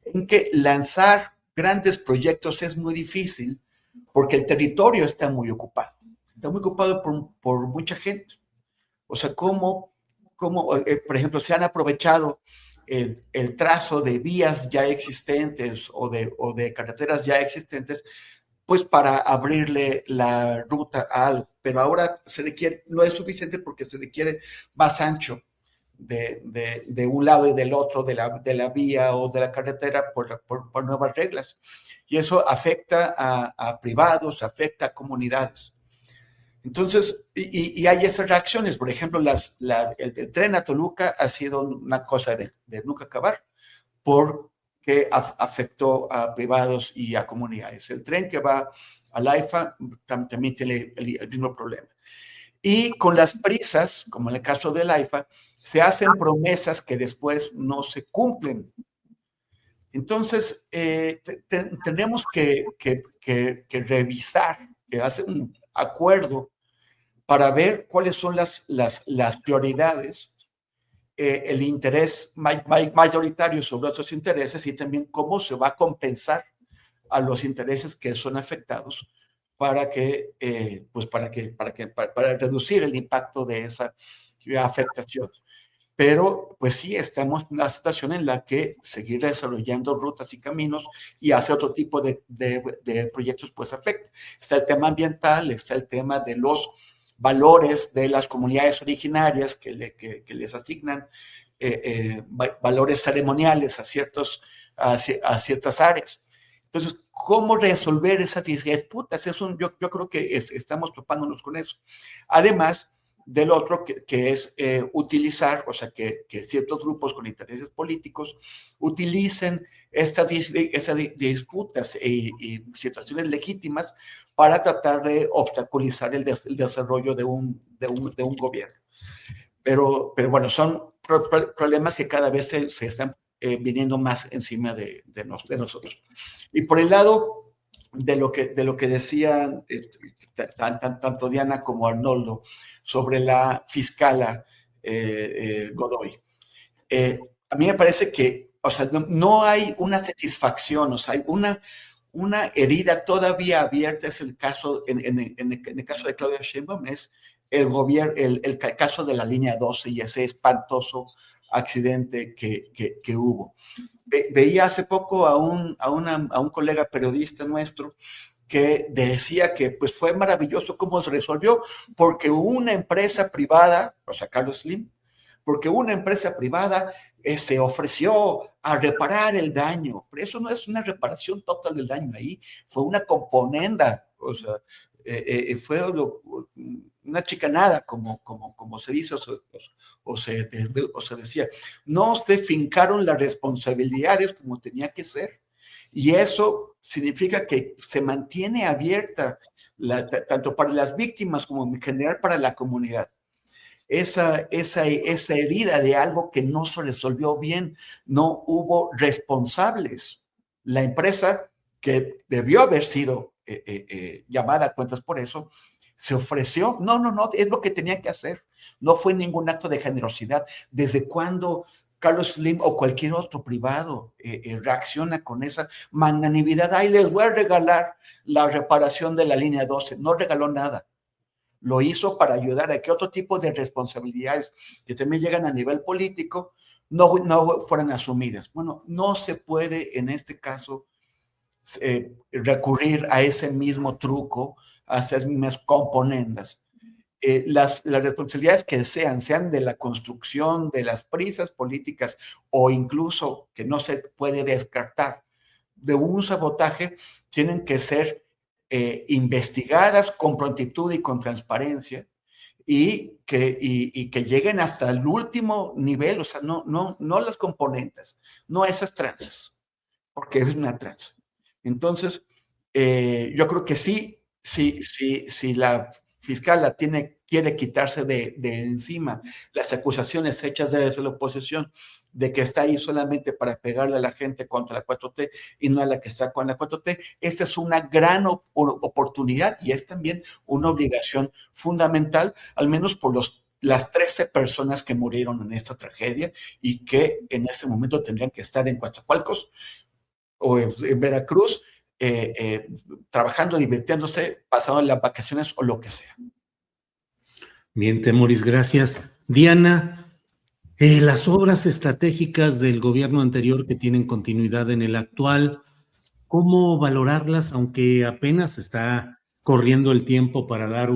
en que lanzar grandes proyectos es muy difícil porque el territorio está muy ocupado. Está muy ocupado por mucha gente. O sea, por ejemplo, se han aprovechado el trazo de vías ya existentes o de carreteras ya existentes, pues para abrirle la ruta a algo. Pero ahora no es suficiente porque se requiere más ancho de un lado y del otro de la vía o de la carretera por nuevas reglas. Y eso afecta a privados, afecta a comunidades. Entonces, y hay esas reacciones. Por ejemplo, el tren a Toluca ha sido una cosa de nunca acabar porque afectó a privados y a comunidades. El tren que va a Laifa también tiene el mismo problema. Y con las prisas, como en el caso de Laifa, se hacen promesas que después no se cumplen. Entonces, tenemos que revisar, que hacer un acuerdo para ver cuáles son las prioridades, el interés mayoritario sobre otros intereses y también cómo se va a compensar a los intereses que son afectados para reducir el impacto de esa afectación. Pero, pues sí, estamos en una situación en la que seguir desarrollando rutas y caminos y hacer otro tipo de proyectos, pues afecta. Está el tema ambiental, está el tema de los valores de las comunidades originarias que les asignan valores ceremoniales a ciertas áreas. Entonces, ¿cómo resolver esas disputas? Yo creo que estamos topándonos con eso. Además del otro, que es utilizar, o sea, que ciertos grupos con intereses políticos utilicen estas disputas y situaciones legítimas para tratar de obstaculizar el desarrollo de un gobierno. Pero bueno, son problemas que cada vez se están viniendo más encima de nosotros. Y por el lado de lo que decían tanto Diana como Arnoldo sobre la fiscala Godoy, a mí me parece que, o sea, no hay una satisfacción, o sea, hay una herida todavía abierta. Es el caso, en el caso de Claudia Sheinbaum, es el caso de la línea 12 y ese espantoso accidente que hubo. Veía hace poco a un colega periodista nuestro que decía que pues fue maravilloso cómo se resolvió, porque una empresa privada, o sea, Carlos Slim, porque una empresa privada se ofreció a reparar el daño. Pero eso no es una reparación total del daño ahí, fue una componenda, o sea, fue una chicanada, como se dice o se decía. No se fincaron las responsabilidades como tenía que ser. Y eso significa que se mantiene abierta, tanto para las víctimas como en general para la comunidad, esa herida de algo que no se resolvió bien. No hubo responsables. La empresa, que debió haber sido llamada a cuentas por eso, se ofreció. No, es lo que tenía que hacer. No fue ningún acto de generosidad. ¿Desde cuándo Carlos Slim o cualquier otro privado reacciona con esa magnanimidad? Ahí les voy a regalar la reparación de la línea 12. No regaló nada. Lo hizo para ayudar a que otro tipo de responsabilidades que también llegan a nivel político no fueran asumidas. Bueno, no se puede en este caso recurrir a ese mismo truco, a esas mismas componendas. Las responsabilidades que sean de la construcción, de las prisas políticas o incluso que no se puede descartar de un sabotaje, tienen que ser investigadas con prontitud y con transparencia y que lleguen hasta el último nivel, o sea, no las componentes, no esas tranzas, porque es una tranza. Entonces, yo creo que sí, la fiscal quiere quitarse de encima las acusaciones hechas desde la oposición de que está ahí solamente para pegarle a la gente contra la 4T y no a la que está con la 4T. Esta es una gran oportunidad y es también una obligación fundamental, al menos por las 13 personas que murieron en esta tragedia y que en ese momento tendrían que estar en Coatzacoalcos, o en Veracruz, trabajando, divirtiéndose, pasando las vacaciones o lo que sea. Bien, Temoris, gracias. Diana, las obras estratégicas del gobierno anterior que tienen continuidad en el actual, ¿cómo valorarlas, aunque apenas está corriendo el tiempo para dar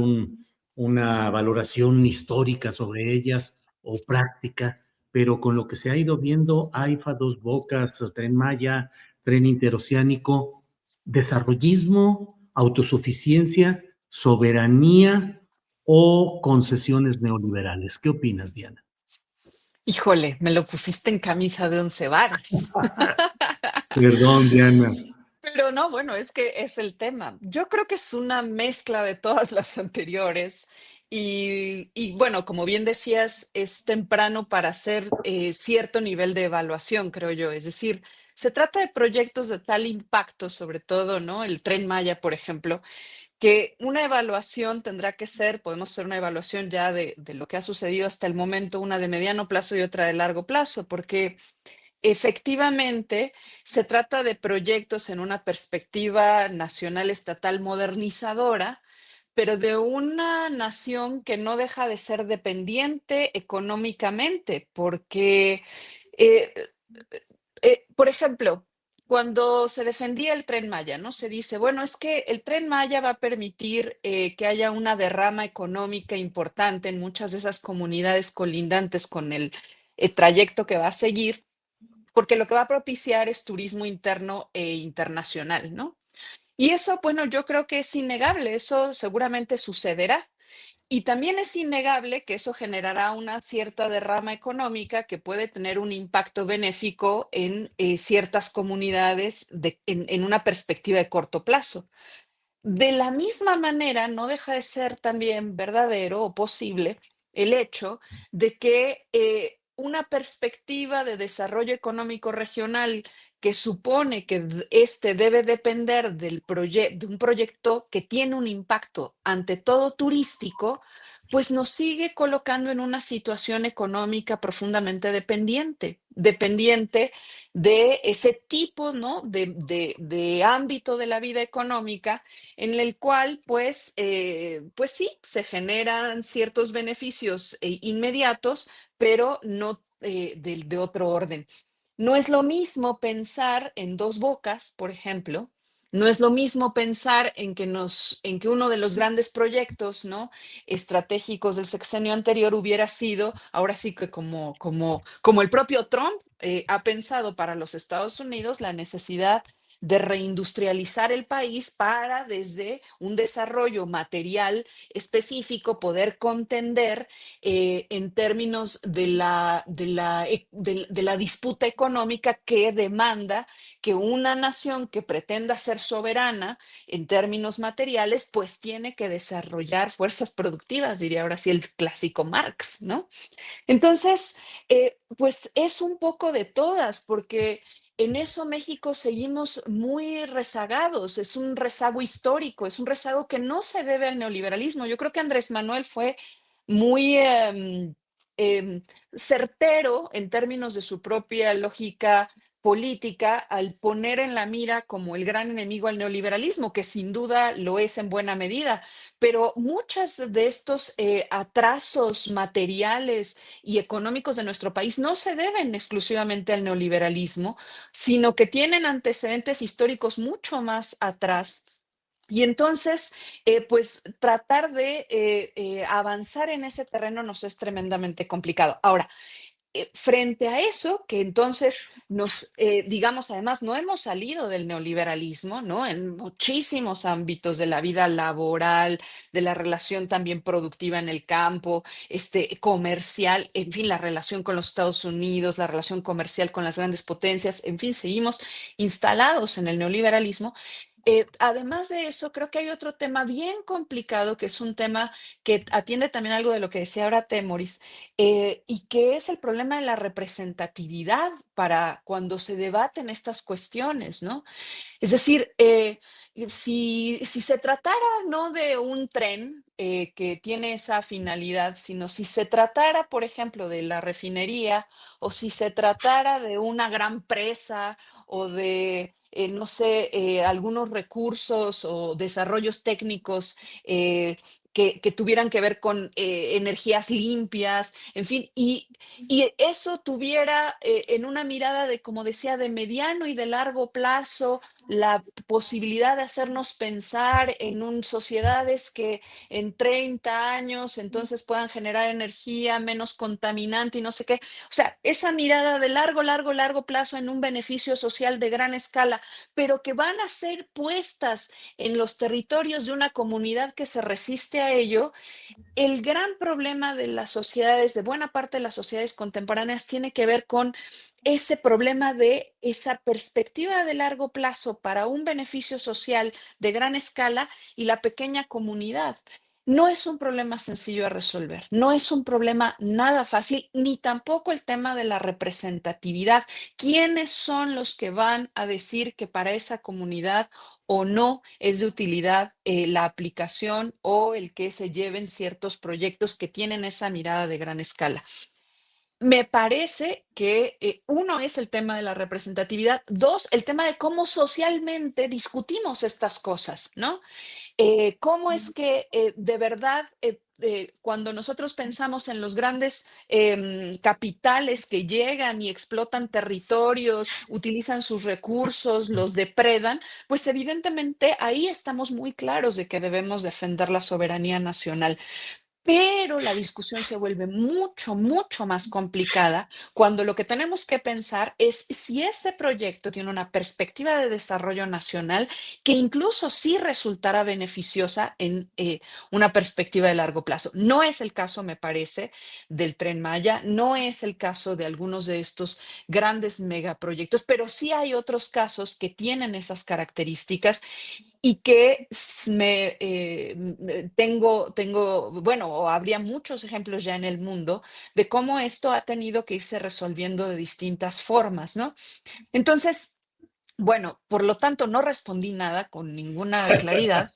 una valoración histórica sobre ellas o práctica? Pero con lo que se ha ido viendo, AIFA, Dos Bocas, Tren Maya, Tren Interoceánico, desarrollismo, autosuficiencia, soberanía o concesiones neoliberales. ¿Qué opinas, Diana? Híjole, me lo pusiste en camisa de 11 varas. Perdón, Diana. Pero no, bueno, es que es el tema. Yo creo que es una mezcla de todas las anteriores y bueno, como bien decías, es temprano para hacer cierto nivel de evaluación, creo yo. Es decir, se trata de proyectos de tal impacto, sobre todo, ¿no? El Tren Maya, por ejemplo, que una evaluación tendrá que ser, podemos hacer una evaluación ya de lo que ha sucedido hasta el momento, una de mediano plazo y otra de largo plazo, porque efectivamente, se trata de proyectos en una perspectiva nacional estatal modernizadora, pero de una nación que no deja de ser dependiente económicamente, porque, eh, por ejemplo, cuando se defendía el Tren Maya, ¿no? Se dice, bueno, es que el Tren Maya va a permitir que haya una derrama económica importante en muchas de esas comunidades colindantes con el trayecto que va a seguir porque lo que va a propiciar es turismo interno e internacional, ¿no? Y eso, bueno, yo creo que es innegable, eso seguramente sucederá. Y también es innegable que eso generará una cierta derrama económica que puede tener un impacto benéfico en ciertas comunidades en una perspectiva de corto plazo. De la misma manera, no deja de ser también verdadero o posible el hecho de que una perspectiva de desarrollo económico regional que supone que este debe depender de un proyecto que tiene un impacto ante todo turístico, pues nos sigue colocando en una situación económica profundamente dependiente de ese tipo, ¿no? de ámbito de la vida económica en el cual, pues sí, se generan ciertos beneficios inmediatos, pero no de otro orden. No es lo mismo pensar en Dos Bocas, por ejemplo, no es lo mismo pensar en que uno de los grandes proyectos, ¿no? estratégicos del sexenio anterior hubiera sido, ahora sí que como el propio Trump ha pensado para los Estados Unidos, la necesidad de reindustrializar el país para desde un desarrollo material específico poder contender en términos de la disputa económica que demanda que una nación que pretenda ser soberana en términos materiales, pues tiene que desarrollar fuerzas productivas, diría ahora sí el clásico Marx, ¿no? Entonces, pues es un poco de todas, porque en eso México seguimos muy rezagados, es un rezago histórico, es un rezago que no se debe al neoliberalismo. Yo creo que Andrés Manuel fue muy em, certero en términos de su propia lógica política al poner en la mira como el gran enemigo al neoliberalismo, que sin duda lo es en buena medida, pero muchos de estos atrasos materiales y económicos de nuestro país no se deben exclusivamente al neoliberalismo, sino que tienen antecedentes históricos mucho más atrás. Y entonces, pues tratar de avanzar en ese terreno nos es tremendamente complicado. Ahora, frente a eso, que entonces digamos, además, no hemos salido del neoliberalismo, ¿no? En muchísimos ámbitos de la vida laboral, de la relación también productiva en el campo, comercial, en fin, la relación con los Estados Unidos, la relación comercial con las grandes potencias, en fin, seguimos instalados en el neoliberalismo. Además de eso, creo que hay otro tema bien complicado, que es un tema que atiende también algo de lo que decía ahora Temoris, y que es el problema de la representatividad para cuando se debaten estas cuestiones, ¿no? Es decir, si se tratara no de un tren que tiene esa finalidad, sino si se tratara, por ejemplo, de la refinería o si se tratara de una gran presa o de no sé, algunos recursos o desarrollos técnicos que tuvieran que ver con energías limpias, en fin, y eso tuviera en una mirada de, como decía, de mediano y de largo plazo, la posibilidad de hacernos pensar en sociedades que en 30 años entonces puedan generar energía menos contaminante y no sé qué. O sea, esa mirada de largo, largo, largo plazo en un beneficio social de gran escala, pero que van a ser puestas en los territorios de una comunidad que se resiste a ello. El gran problema de las sociedades, de buena parte de las sociedades contemporáneas, tiene que ver con ese problema de esa perspectiva de largo plazo para un beneficio social de gran escala y la pequeña comunidad. No es un problema sencillo de resolver, no es un problema nada fácil, ni tampoco el tema de la representatividad. ¿Quiénes son los que van a decir que para esa comunidad o no es de utilidad la aplicación o el que se lleven ciertos proyectos que tienen esa mirada de gran escala? Me parece que uno es el tema de la representatividad, dos, el tema de cómo socialmente discutimos estas cosas, ¿no? ¿Cómo es que de verdad cuando nosotros pensamos en los grandes capitales que llegan y explotan territorios, utilizan sus recursos, los depredan, pues evidentemente ahí estamos muy claros de que debemos defender la soberanía nacional. Pero la discusión se vuelve mucho, mucho más complicada cuando lo que tenemos que pensar es si ese proyecto tiene una perspectiva de desarrollo nacional que incluso sí resultará beneficiosa en una perspectiva de largo plazo. No es el caso, me parece, del Tren Maya, no es el caso de algunos de estos grandes megaproyectos, pero sí hay otros casos que tienen esas características y que bueno, o habría muchos ejemplos ya en el mundo de cómo esto ha tenido que irse resolviendo de distintas formas, ¿no? Entonces, bueno, por lo tanto, no respondí nada con ninguna claridad,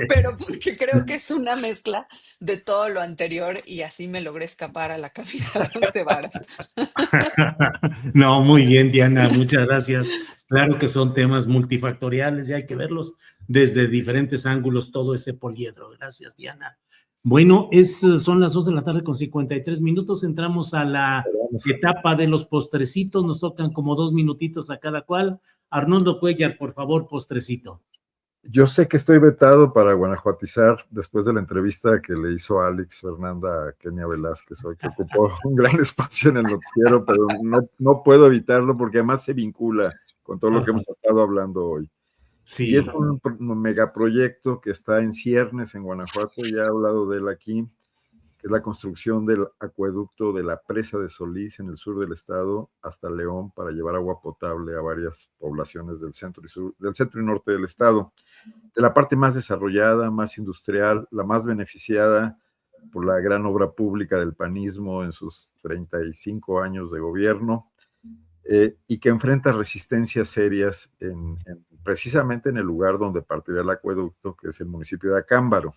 pero porque creo que es una mezcla de todo lo anterior y así me logré escapar a la camisa de 11 varas. No, muy bien, Diana, muchas gracias. Claro que son temas multifactoriales y hay que verlos desde diferentes ángulos, todo ese poliedro. Gracias, Diana. Bueno, son las 2 de la tarde con 53 minutos. Entramos a la etapa de los postrecitos. Nos tocan como 2 minutitos a cada cual. Arnoldo Cuellar, por favor, postrecito. Yo sé que estoy vetado para guanajuatizar después de la entrevista que le hizo Alex Fernanda a Kenia Velázquez hoy, que ocupó un gran espacio en el noticiero, pero no puedo evitarlo porque además se vincula con todo lo que hemos estado hablando hoy. Sí. Y es un megaproyecto que está en ciernes en Guanajuato, ya he hablado de él aquí, que es la construcción del acueducto de la presa de Solís en el sur del estado hasta León para llevar agua potable a varias poblaciones del centro y norte del estado. De la parte más desarrollada, más industrial, la más beneficiada por la gran obra pública del panismo en sus 35 años de gobierno, y que enfrenta resistencias serias precisamente en el lugar donde partirá el acueducto, que es el municipio de Acámbaro.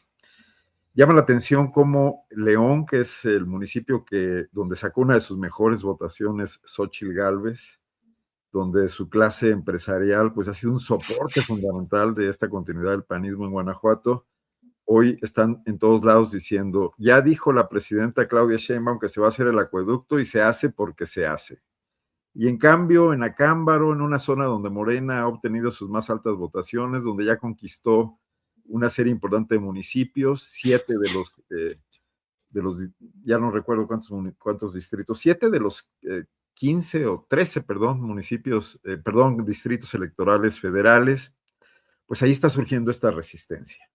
Llama la atención cómo León, que es el municipio donde sacó una de sus mejores votaciones, Xóchitl Gálvez, donde su clase empresarial pues ha sido un soporte fundamental de esta continuidad del panismo en Guanajuato, hoy están en todos lados diciendo, ya dijo la presidenta Claudia Sheinbaum que se va a hacer el acueducto y se hace porque se hace. Y en cambio, en Acámbaro, en una zona donde Morena ha obtenido sus más altas votaciones, donde ya conquistó una serie importante de municipios, 7 de los ya no recuerdo cuántos distritos, 7 de los 15 o 13, distritos electorales federales, pues ahí está surgiendo esta resistencia,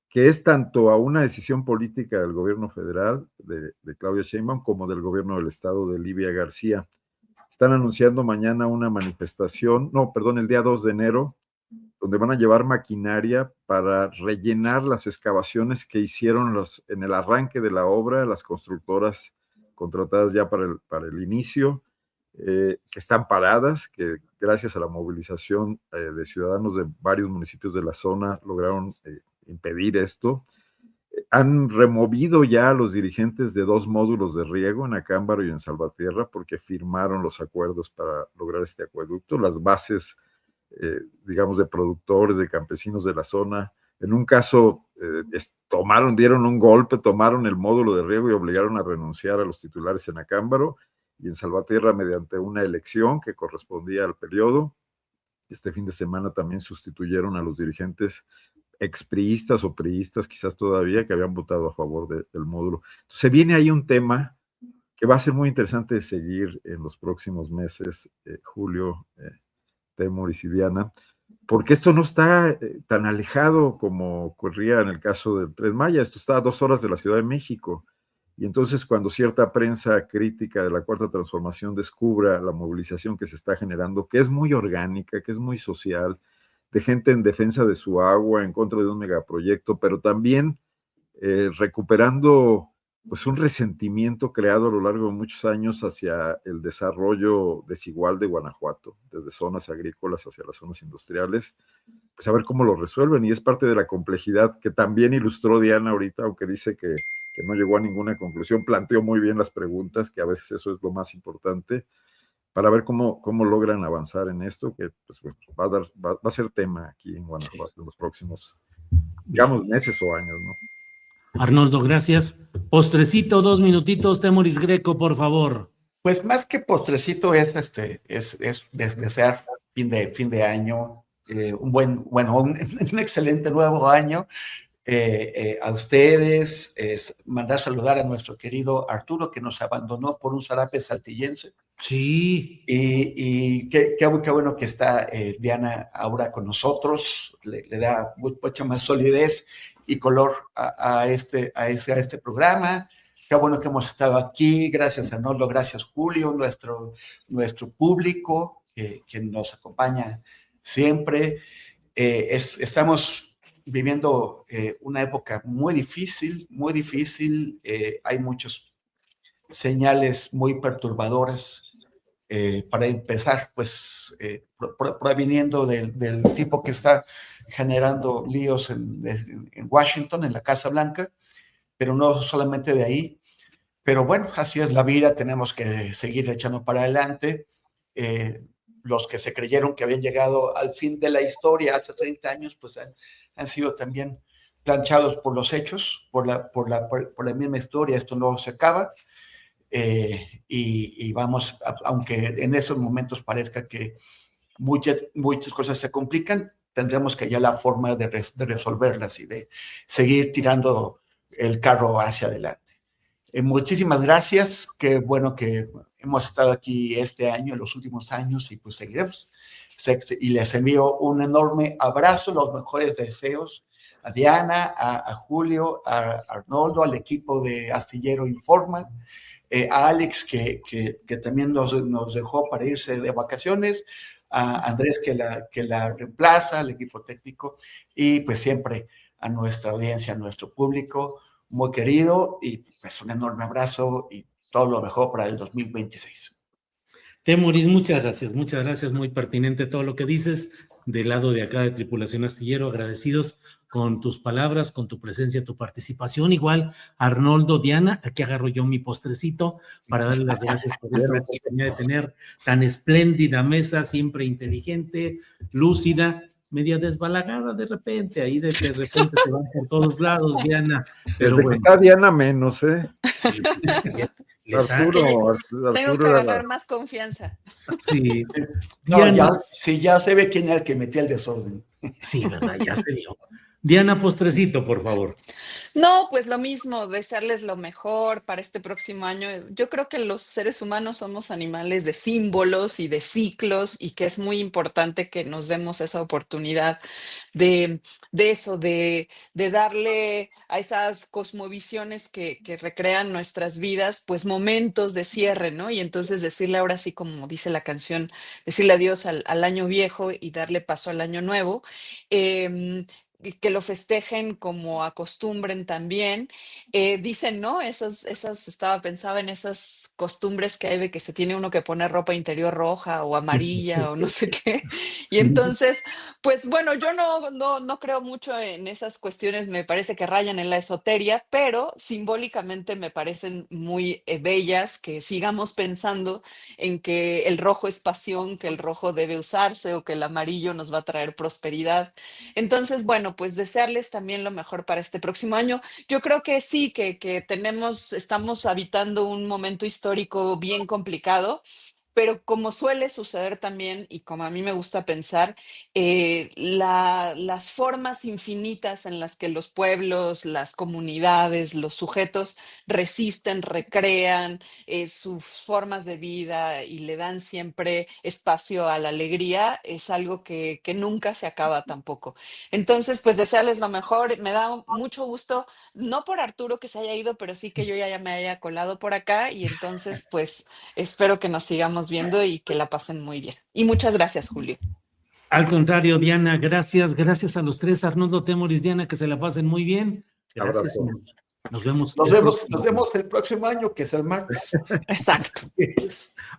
que es tanto a una decisión política del gobierno federal de Claudia Sheinbaum como del gobierno del estado de Livia García. Están anunciando mañana una manifestación, el día 2 de enero, donde van a llevar maquinaria para rellenar las excavaciones que hicieron en el arranque de la obra, las constructoras contratadas ya para el inicio, que están paradas, que gracias a la movilización de ciudadanos de varios municipios de la zona lograron impedir esto. Han removido ya a los dirigentes de 2 módulos de riego en Acámbaro y en Salvatierra porque firmaron los acuerdos para lograr este acueducto. Las bases digamos, de productores, de campesinos de la zona. En un caso, dieron un golpe, tomaron el módulo de riego y obligaron a renunciar a los titulares en Acámbaro, y en Salvatierra, mediante una elección que correspondía al periodo. Este fin de semana también sustituyeron a los dirigentes expriistas o priistas, quizás todavía, que habían votado a favor del módulo. Entonces, viene ahí un tema que va a ser muy interesante de seguir en los próximos meses, Julio, Temoris y Diana, porque esto no está tan alejado como ocurría en el caso del Tren Maya. Esto está a 2 horas de la Ciudad de México. Y entonces, cuando cierta prensa crítica de la Cuarta Transformación descubra la movilización que se está generando, que es muy orgánica, que es muy social, de gente en defensa de su agua, en contra de un megaproyecto, pero también recuperando pues un resentimiento creado a lo largo de muchos años hacia el desarrollo desigual de Guanajuato, desde zonas agrícolas hacia las zonas industriales, pues a ver cómo lo resuelven. Y es parte de la complejidad que también ilustró Diana ahorita, aunque dice que no llegó a ninguna conclusión, planteó muy bien las preguntas, que a veces eso es lo más importante, para ver cómo logran avanzar en esto, que pues, va a ser tema aquí en Guanajuato en los próximos, digamos, meses o años, ¿no? Arnoldo, gracias. Postrecito, 2 minutitos, Temoris Greco, por favor. Pues más que postrecito es desear fin de año, un excelente nuevo año. A ustedes, mandar saludar a nuestro querido Arturo, que nos abandonó por un zarape saltillense. Sí. Y qué bueno que está Diana ahora con nosotros, le da mucha más solidez y color a este programa. Qué bueno que hemos estado aquí. Gracias, Arnoldo. Gracias, Julio, nuestro público que nos acompaña siempre. Estamos viviendo una época muy difícil, muy difícil. Hay muchos señales muy perturbadoras. Para empezar, pues proviniendo del tipo que está generando líos en Washington, en la Casa Blanca, pero no solamente de ahí. Pero bueno, así es la vida, tenemos que seguir echando para adelante. Los que se creyeron que habían llegado al fin de la historia hace 30 años, pues han sido también planchados por los hechos, por la misma historia. Esto no se acaba. Y vamos, aunque en esos momentos parezca que muchas cosas se complican, tendremos que hallar la forma de resolverlas y de seguir tirando el carro hacia adelante. Muchísimas gracias, qué bueno que hemos estado aquí este año, en los últimos años, y pues seguiremos. Y les envío un enorme abrazo, los mejores deseos a Diana, a Julio, a Arnoldo, al equipo de Astillero Informa, a Alex, que también nos dejó para irse de vacaciones, a Andrés, que la reemplaza, al equipo técnico, y pues siempre a nuestra audiencia, a nuestro público muy querido, y pues un enorme abrazo y todo lo mejor para el 2026. Temoris, muchas gracias, muy pertinente todo lo que dices. Del lado de acá de Tripulación Astillero, agradecidos con tus palabras, con tu presencia, tu participación. Igual, Arnoldo, Diana, aquí agarro yo mi postrecito para darle las gracias por esta oportunidad de tener tan espléndida mesa, siempre inteligente, lúcida, media desbalagada de repente, ahí de repente se van por todos lados, Diana. Pero desde bueno. que está Diana menos, ¿eh? Sí, Arturo tengo que agarrar más confianza. Sí. Diana, ya se ve quién era el que metía el desorden. Sí, ¿verdad? Ya se vio. Diana, postrecito, por favor. No, pues lo mismo, desearles lo mejor para este próximo año. Yo creo que los seres humanos somos animales de símbolos y de ciclos, y que es muy importante que nos demos esa oportunidad de eso, de darle a esas cosmovisiones que recrean nuestras vidas, pues momentos de cierre, ¿no? Y entonces decirle ahora sí, como dice la canción, decirle adiós al año viejo y darle paso al año nuevo. que lo festejen como acostumbren también. Dicen, ¿no? Pensaba en esas costumbres que hay de que se tiene uno que poner ropa interior roja o amarilla o no sé qué. Y entonces, pues bueno, yo no creo mucho en esas cuestiones, me parece que rayan en la esoteria, pero simbólicamente me parecen muy bellas, que sigamos pensando en que el rojo es pasión, que el rojo debe usarse o que el amarillo nos va a traer prosperidad. Entonces, bueno, pues desearles también lo mejor para este próximo año. Yo creo que sí, que estamos habitando un momento histórico bien complicado, pero como suele suceder también, y como a mí me gusta pensar, las formas infinitas en las que los pueblos, las comunidades, los sujetos resisten, recrean sus formas de vida y le dan siempre espacio a la alegría, es algo que nunca se acaba tampoco. Entonces, pues desearles lo mejor. Me da mucho gusto, no por Arturo que se haya ido, pero sí que yo ya me haya colado por acá y entonces, pues espero que nos sigamos viendo y que la pasen muy bien. Y muchas gracias, Julio. Al contrario, Diana, gracias a los tres, Arnoldo, Temoris, Diana, que se la pasen muy bien. Gracias. Abrazo. Nos vemos. Nos vemos el próximo año, que es el martes. Exacto.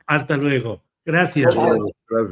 Hasta luego. Gracias. Gracias. Gracias.